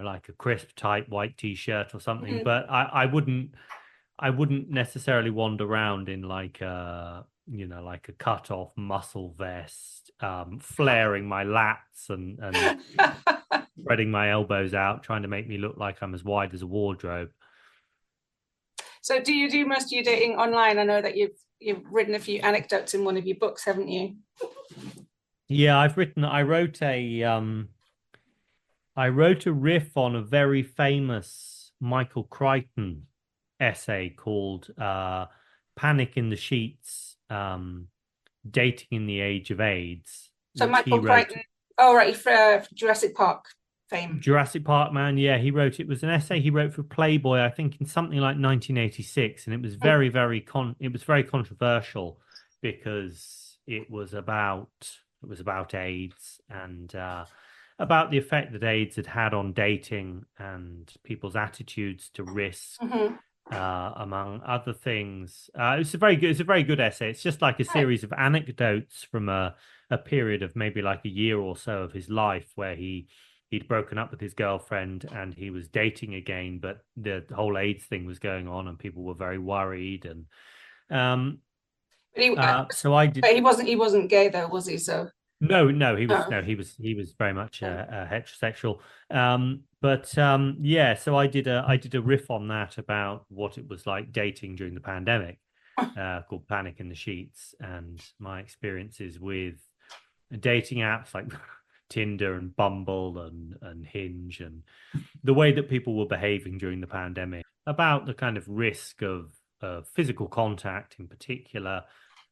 like a crisp type white t-shirt or something. Mm-hmm. But I wouldn't necessarily wander around in like a cut off muscle vest, flaring my lats and spreading my elbows out, trying to make me look like I'm as wide as a wardrobe. So do you do most of your dating online? I know that you've written a few anecdotes in one of your books, haven't you? Yeah, I wrote a riff on a very famous Michael Crichton essay called Panic in the Sheets, Dating in the Age of AIDS. So Michael Crichton, for Jurassic Park fame. Jurassic Park man, yeah, he wrote. It was an essay he wrote for Playboy, I think, in something like 1986, and it was very, very controversial because it was about AIDS and about the effect that AIDS had on dating and people's attitudes to risk. Mm-hmm. Among other things. It's a very good essay. It's just like a series of anecdotes from a period of maybe like a year or so of his life where he'd broken up with his girlfriend and he was dating again, but the whole AIDS thing was going on and people were very worried. And so I did. But he wasn't gay though, was he? So No, he was very much a heterosexual. So I did a riff on that about what it was like dating during the pandemic, called Panic in the Sheets, and my experiences with dating apps like Tinder and Bumble and Hinge, and the way that people were behaving during the pandemic, about the kind of risk of physical contact in particular.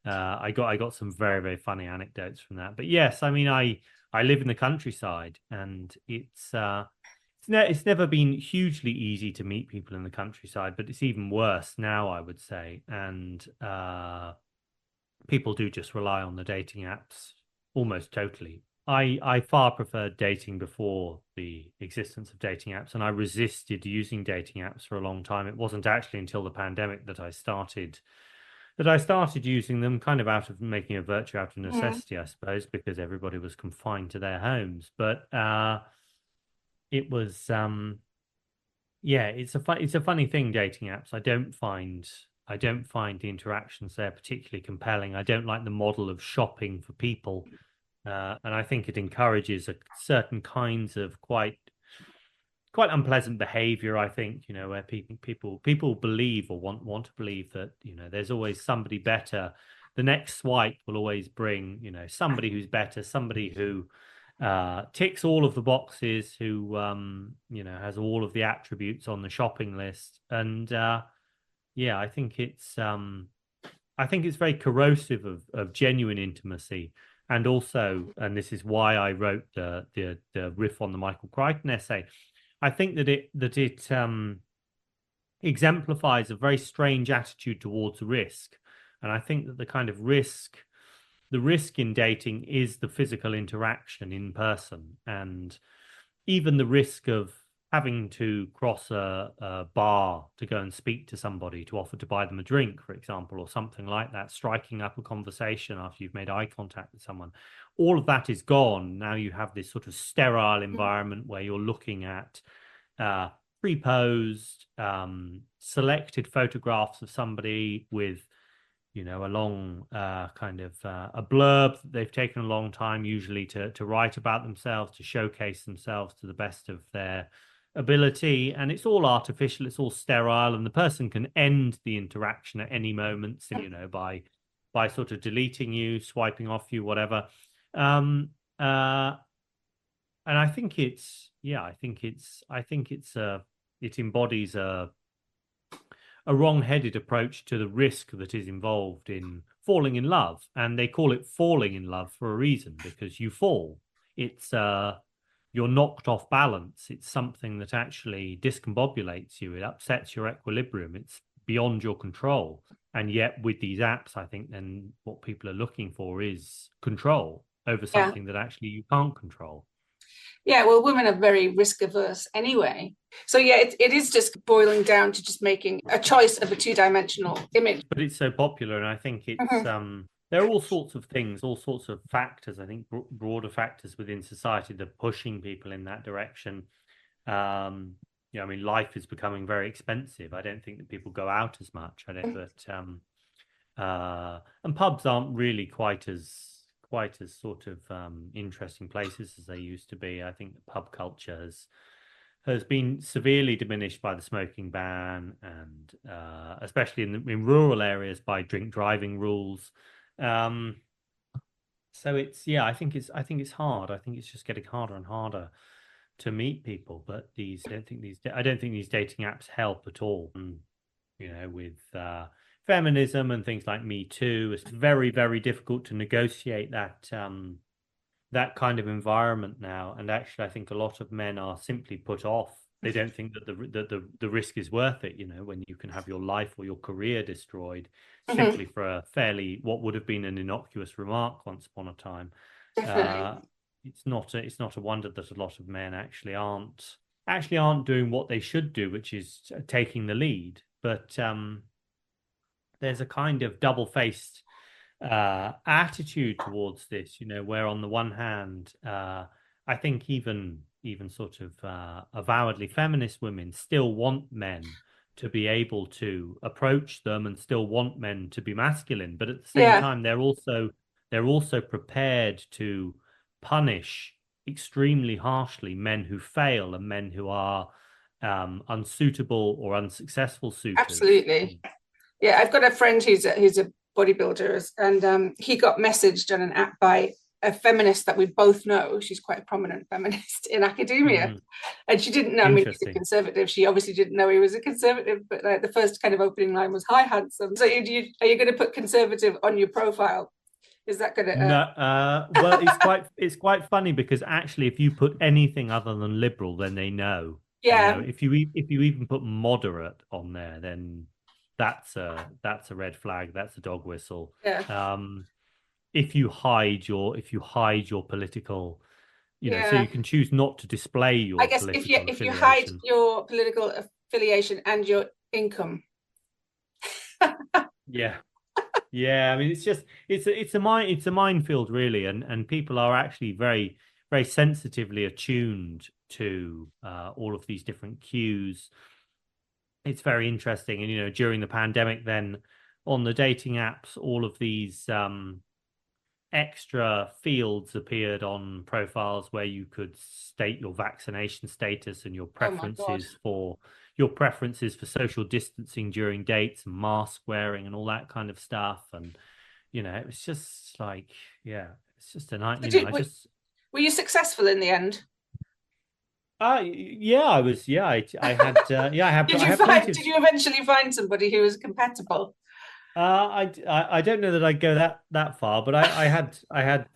I got some very, very funny anecdotes from that. But yes, I live in the countryside, and it's never been hugely easy to meet people in the countryside, but it's even worse now, I would say. And people do just rely on the dating apps almost totally. I far preferred dating before the existence of dating apps, and I resisted using dating apps for a long time. It wasn't actually until the pandemic that I started that I started using them kind of out of making a virtue out of Mm. necessity, I suppose, because everybody was confined to their homes. But it was yeah, it's a funny thing, dating apps. I don't find the interactions there particularly compelling. I don't like the model of shopping for people. And I think it encourages certain kinds of quite unpleasant behavior. I think, where people believe or want to believe that, there's always somebody better. The next swipe will always bring, somebody who's better, somebody who ticks all of the boxes, who has all of the attributes on the shopping list. And yeah, I think it's very corrosive of genuine intimacy. And also, and this is why I wrote the riff on the Michael Crichton essay, I think that it exemplifies a very strange attitude towards risk. And I think that the risk in dating is the physical interaction in person, and even the risk of having to cross a bar to go and speak to somebody to offer to buy them a drink, for example, or something like that, striking up a conversation after you've made eye contact with someone. All of that is gone. Now you have this sort of sterile environment where you're looking at uh, pre-posed, selected photographs of somebody with, a long kind of a blurb that they've taken a long time, usually to write about themselves, to showcase themselves to the best of their ability. And it's all artificial, it's all sterile, and the person can end the interaction at any moment, by sort of deleting you, swiping off you, whatever. And I think it embodies a wrong-headed approach to the risk that is involved in falling in love. And they call it falling in love for a reason, because you fall. It's you're knocked off balance. It's something that actually discombobulates you. It upsets your equilibrium. It's beyond your control. And yet with these apps, I think then what people are looking for is control over Yeah. something that actually you can't control. Yeah, well, women are very risk averse anyway. So yeah, it is just boiling down to just making a choice of a two-dimensional image. But it's so popular, and I think it's Mhm. there are all sorts of things, all sorts of factors. I think broader factors within society that are pushing people in that direction. I mean, life is becoming very expensive. I don't think that people go out as much. I don't, but and pubs aren't really quite as sort of interesting places as they used to be. I think the pub culture has been severely diminished by the smoking ban, and especially in rural areas by drink driving rules. Um, so I think it's hard. I think it's just getting harder and harder to meet people. But I don't think these dating apps help at all. With feminism and things like Me Too, it's very, very difficult to negotiate that kind of environment now. And actually, I think a lot of men are simply put off. They don't think that the risk is worth it, when you can have your life or your career destroyed Mhm. simply for a fairly, what would have been an innocuous remark once upon a time. Definitely. It's not a wonder that a lot of men actually aren't doing what they should do, which is taking the lead. But there's a kind of double-faced attitude towards this, where on the one hand, I think even sort of avowedly feminist women still want men to be able to approach them and still want men to be masculine, but at the same Yeah, time, they're also prepared to punish extremely harshly men who fail and men who are unsuitable or unsuccessful suitors. absolutely. Yeah, I've got a friend who's a bodybuilder, and he got messaged on an app by a feminist that we both know. She's quite a prominent feminist in academia, Mm, and she didn't know. I mean, he's a interesting. conservative. She obviously didn't know he was a conservative. But the first kind of opening line was "Hi, handsome." So, are you going to put conservative on your profile? Is that going to? No, well, it's quite funny because actually, if you put anything other than liberal, then they know. Yeah, If you even put moderate on there, then that's a red flag. That's a dog whistle. yeah, Um, if you hide your political, so yeah. you can choose not to display I your guess political if you hide affiliation. your political affiliation and your income. Yeah. Yeah, I mean, it's a minefield really, and people are actually very sensitively attuned to all of these different cues. It's very interesting, and during the pandemic, then on the dating apps, all of these extra fields appeared on profiles where you could state your vaccination status and Oh my God. your preferences for social distancing during dates and mask wearing and all that kind of stuff. And it was just like, yeah, it's just a night. So I just were you successful in the end? yeah, I was, yeah, I had yeah, I had plenty of. Did you eventually find somebody who was compatible? I don't know that I'd go that far, but I had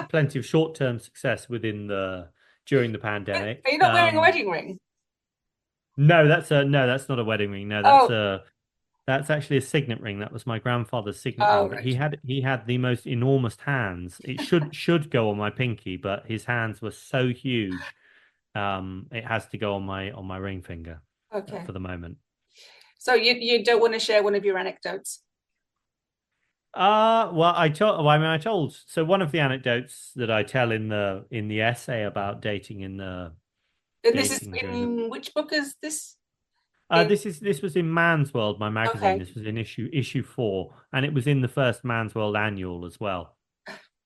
plenty of short-term success during the pandemic. Are you not wearing a wedding ring? No, that's not a wedding ring. No, Oh, that's actually a signet ring. That was my grandfather's signet ring, oh, but right. he had the most enormous hands. It should go on my pinky, but his hands were so huge. It has to go on my ring finger Okay. for the moment. So you don't want to share one of your anecdotes? Well, I told, so one of the anecdotes that I tell in the essay about dating And this is dating during the in which book is this in? this was in Man's World, my magazine. Okay. This was in issue 4, and it was in the first Man's World annual as well,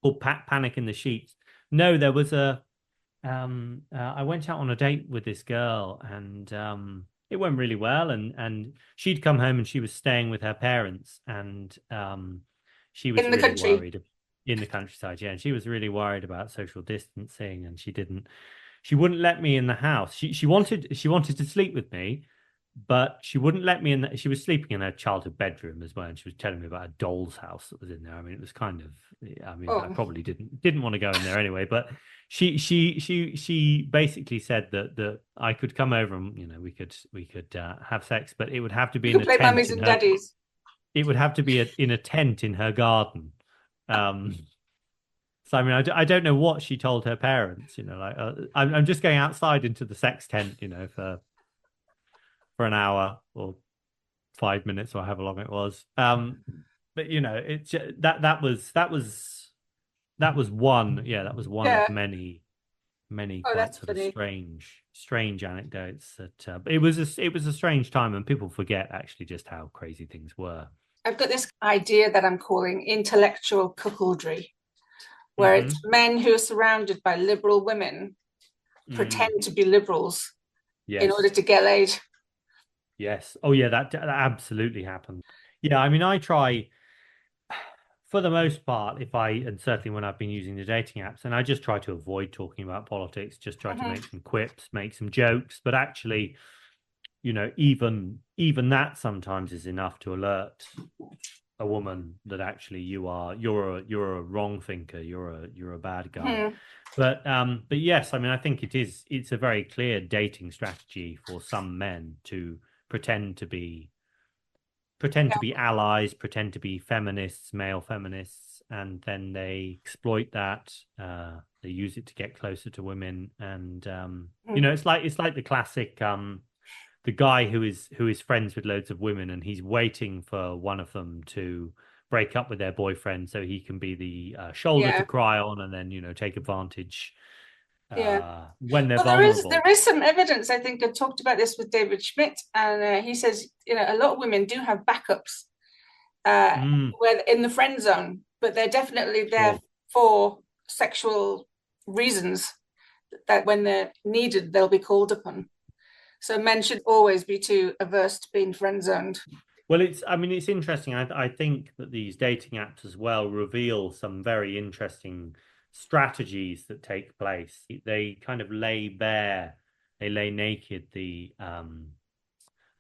called Panic in the Sheets. No, there was I went out on a date with this girl, and it went really well, and she'd come home and she was staying with her parents, and she was In the really country. worried in the countryside, yeah, and she was really worried about social distancing, and she wouldn't let me in the house. She wanted to sleep with me, but she wouldn't let me in. She was sleeping in her childhood bedroom as well, and she was telling me about a doll's house that was in there. I mean, it was kind of. I mean, I Oh, probably didn't want to go in there anyway. But she basically said that I could come over and we could have sex, but it would have to be you in can a play tent mummies in and her. daddies. It would have to be in a tent in her garden. Um, so I mean, I don't know what she told her parents. Like I'm just going outside into the sex tent, for an hour or 5 minutes or however long it was. But it's that was one, yeah, that was one of Yeah. many Oh, quite that's sort of funny. strange anecdotes that. But it was a strange time, and people forget actually just how crazy things were. I've got this idea that I'm calling intellectual cuckoldry, where it's Hmm. men who are surrounded by liberal women Mm. pretend to be liberals in order Yes. to get laid. Yes. Oh yeah, that absolutely happened. Yeah, I mean, I try for the most part, if I, and certainly when I've been using the dating apps, and I just try to avoid talking about politics, just try to Mhm. make some quips, make some jokes, but actually, even that sometimes is enough to alert a woman that actually you're a wrong thinker, you're a bad guy. Mhm. But yes, I mean, I think it's a very clear dating strategy for some men to pretend to be pretend to be allies, pretend to be feminists, male feminists, and then they exploit that. They use it to get closer to women, and Mhm. it's like the classic the guy who is friends with loads of women, and he's waiting for one of them to break up with their boyfriend so he can be the shoulder to Yeah. cry on, and then take advantage Yeah. when they're Well, vulnerable. there is some evidence. I think I talked about this with David Schmidt, and he says a lot of women do have backups uh, Mm, where in the friend zone, but they're definitely there sure. for sexual reasons. That when they're needed, they'll be called upon. So men should always be too averse to being friend zoned. Well, I mean, it's interesting. I think that these dating apps as well reveal some very interesting strategies that take place. They kind of they lay naked the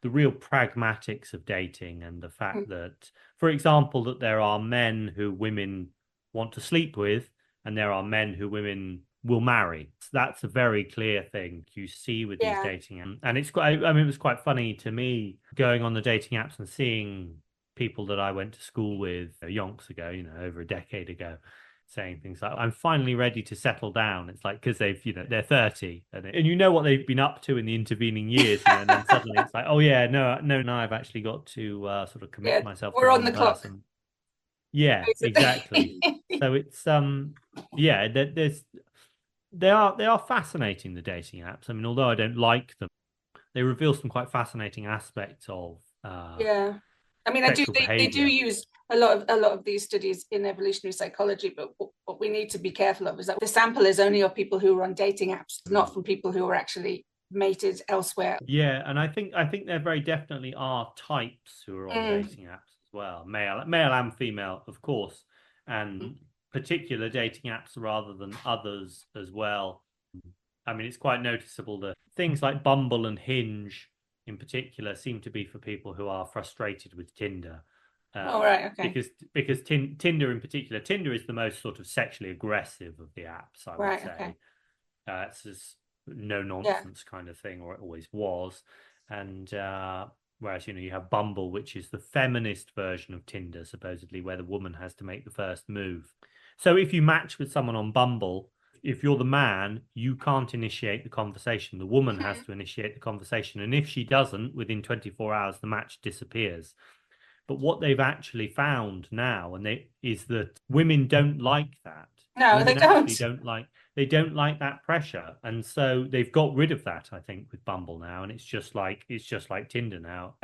real pragmatics of dating and the fact that, for example, that there are men who women want to sleep with, and there are men who women will marry. That's a very clear thing you see with these Yeah, dating apps. And it's quite, I mean, it was quite funny to me going on the dating apps and seeing people that I went to school with yonks ago, over a decade ago, saying things like, I'm finally ready to settle down. It's like, because they're 30 and what they've been up to in the intervening years, and then suddenly it's like, oh yeah, no, now I've actually got to sort of yeah, commit myself to we're on one the clock. person. Yeah, exactly. So it's yeah, they are fascinating, the dating apps. I mean, although I don't like them, they reveal some quite fascinating aspects of Yeah. I mean, I do. sexual They do behavior. use a lot of these studies in evolutionary psychology, but what we need to be careful of is that the sample is only of people who are on dating apps, not from people who are actually mated elsewhere. Yeah, and I think there very definitely are types who are on Mm. dating apps as well, male and female, of course, and particular dating apps rather than others as well. I mean, it's quite noticeable that things like Bumble and Hinge, in particular, seem to be for people wwho are frustrated with Tinder. Oh, right. Okay. Because Tinder in particular, Tinder is the most sort of sexually aggressive of the apps, I would Right. Okay. say. It's this no Yeah. nonsense kind of thing, or it always was. And whereas, you have Bumble, which is the feminist version of Tinder, supposedly, where the woman has to make the first move. So if you match with someone on Bumble, if you're the man, you can't initiate the conversation. The woman has to initiate the conversation. And if she doesn't, within 24 hours, the match disappears. But what they've actually found now, is that women don't like that. No, they Women actually don't. don't like that pressure, and so they've got rid of that, I think, with Bumble now, and it's just like Tinder now.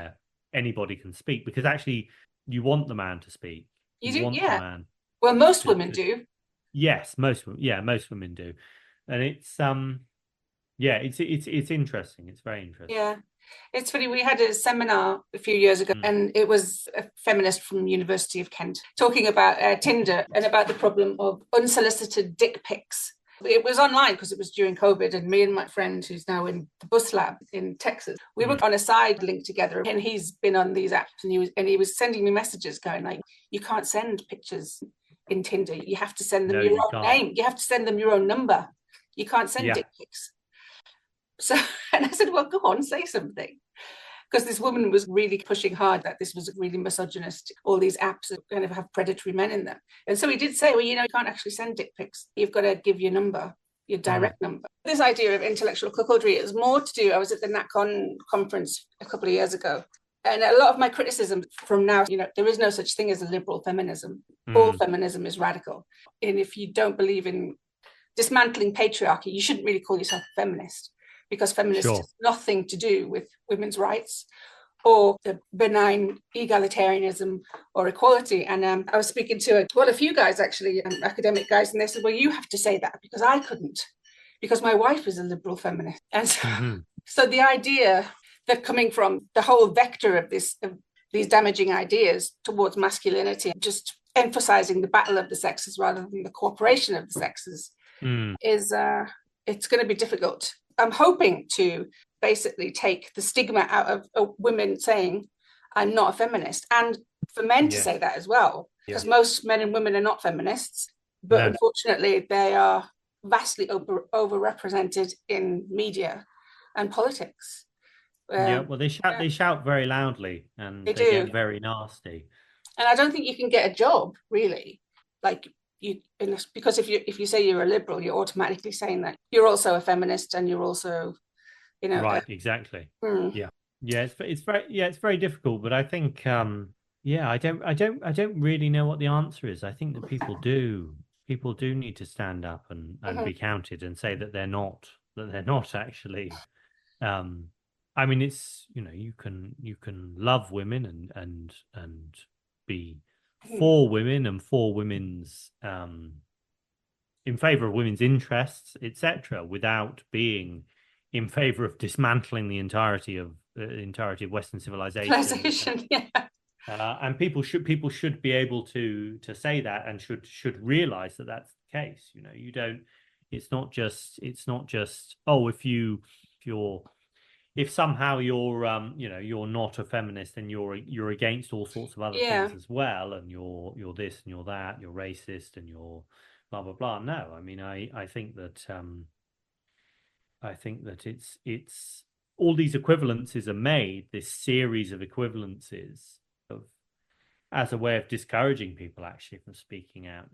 Anybody can speak, because actually you want the man to speak. You You do. want the Yeah. man Well, most to, women do. yes, most women do, and it's yeah, it's interesting. It's very interesting. Yeah. It's funny, we had a seminar a few years ago, Mm, and it was a feminist from University of Kent talking about Tinder and about the problem of unsolicited dick pics. It was online because it was during COVID, and me and my friend, who's now in the bus lab in Texas, we were mm. on a side link together, and he's been on these apps, and he was sending me messages going like, "You can't send pictures in Tinder. You have to send them No, your you own can't. name. You have to send them your own number. You can't send Yeah. dick pics." So, and I said, "Well, go on, say something." Because this woman was really pushing hard that this was really misogynist. All these apps kind of have predatory men in them. And so he did say, well, you can't actually send dick pics. You've got to give your number, your Mm, direct number. This idea of intellectual cuckoldry is more to do. I was at the NatCon conference a couple of years ago. And a lot of my criticism from now, there is no such thing as a liberal feminism. All mm. feminism is radical. And if you don't believe in dismantling patriarchy, you shouldn't really call yourself a feminist, because feminist Sure. has nothing to do with women's rights or the benign egalitarianism or equality. And I was speaking to a few guys, actually, academic guys, and they said, well, you have to say that because I couldn't, because my wife is a liberal feminist. And so, Hmm. so the idea that coming from the whole vector of these damaging ideas towards masculinity, just emphasizing the battle of the sexes rather than the cooperation of the sexes, Mm. is it's going to be difficult. I'm hoping to basically take the stigma out of women saying I'm not a feminist, and for men to Yeah. say that as well, because most men and women are not feminists, but No. unfortunately they are vastly overrepresented in media and politics. Yeah, Um, well, they shout very loudly, they and they do, get very nasty. and I don't think you can get a job really, like you, because if you say you're a liberal, you're automatically saying that you're also a feminist and you're also, Right, exactly. hmm. Yeah. Yeah, it's very difficult, but I think yeah, I don't really know what the answer is. I think that people do need to stand up and Mhm. be counted and say that they're not actually I mean, it's, you can love women and be Mhm. for women and for women's in favor of women's interests, etc., without being in favor of dismantling the entirety of Western civilization. Civilization, yeah. And people should be able to say that, and should realize that that's the case. You don't. It's not just oh, if somehow you're not a feminist, and you're against all sorts of other Yeah. things as well, and you're this and you're that, you're racist and you're blah blah blah. No, I mean, I think that it's all these equivalences are made, this series of equivalences of as a way of discouraging people actually from speaking out,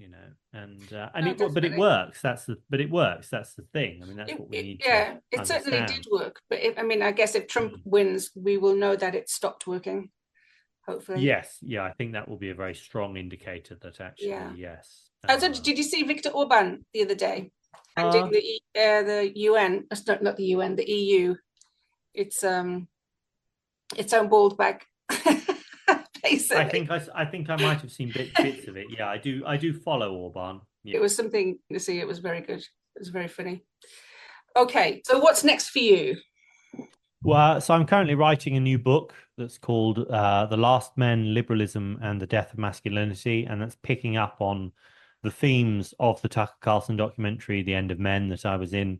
and No, but it definitely. works. That's the thing. I mean, that's what we need to Yeah, it certainly did understand. work. But I mean, I guess if Trump Mm. wins, we will know that it stopped working, hopefully. Yes, yeah, I think that will be a very strong indicator that actually, yes. So did you see Viktor Orban the other day? Ending the UN, not the UN, the EU. Its own bald bag. Basically. I think I might have seen bits of it. Yeah, I do follow Orban. Yeah. It was something to see. It was very good. It was very funny. Okay, so what's next for you? Well, so I'm currently writing a new book that's called The Last Men, Liberalism and the Death of Masculinity, and that's picking up on the themes of the Tucker Carlson documentary, The End of Men, that I was in,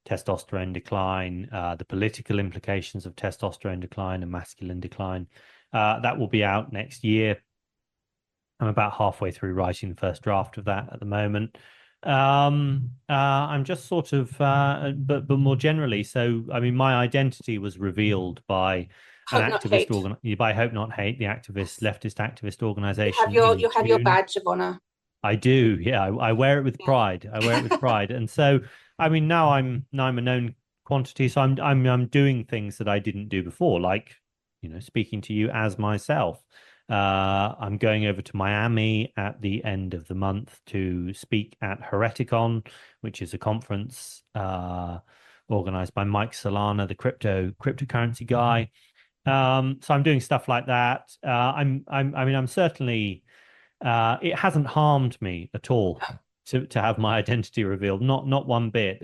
testosterone decline, the political implications of testosterone decline and masculine decline. That will be out next year. I'm about halfway through writing the first draft of that at the moment. I'm just sort of, but more generally. So, I mean, my identity was revealed by an activist by Hope Not Hate, the leftist activist organization. You have your badge of honor. I do, yeah. I wear it with pride. I wear it with pride, and so, I mean, now I'm a known quantity. So I'm doing things that I didn't do before, like, speaking to you as myself. I'm going over to Miami at the end of the month to speak at Hereticon, which is a conference organized by Mike Solana, the cryptocurrency guy. So I'm doing stuff like that. I mean, I'm certainly. It hasn't harmed me at all to have my identity revealed, not one bit.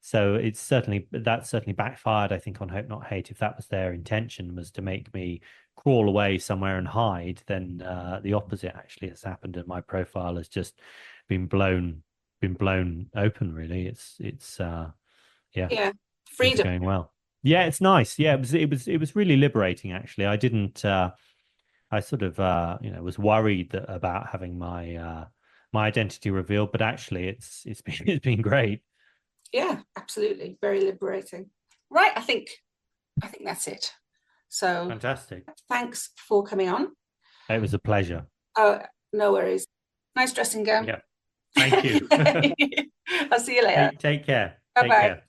So that's certainly backfired, I think, on Hope Not Hate. If that was their intention, was to make me crawl away somewhere and hide, then the opposite actually has happened, and my profile has just been blown open. Really, it's freedom. going well. Yeah, it's nice. Yeah, it was really liberating actually. I didn't. I sort of was worried about having my identity revealed, but actually it's been great. Yeah, absolutely. Very liberating. Right, I think that's it. So fantastic. Thanks for coming on. It was a pleasure. Oh, no worries. Nice dressing gown. Yeah. Thank you. I'll see you later. Take care. Bye-bye. Take care.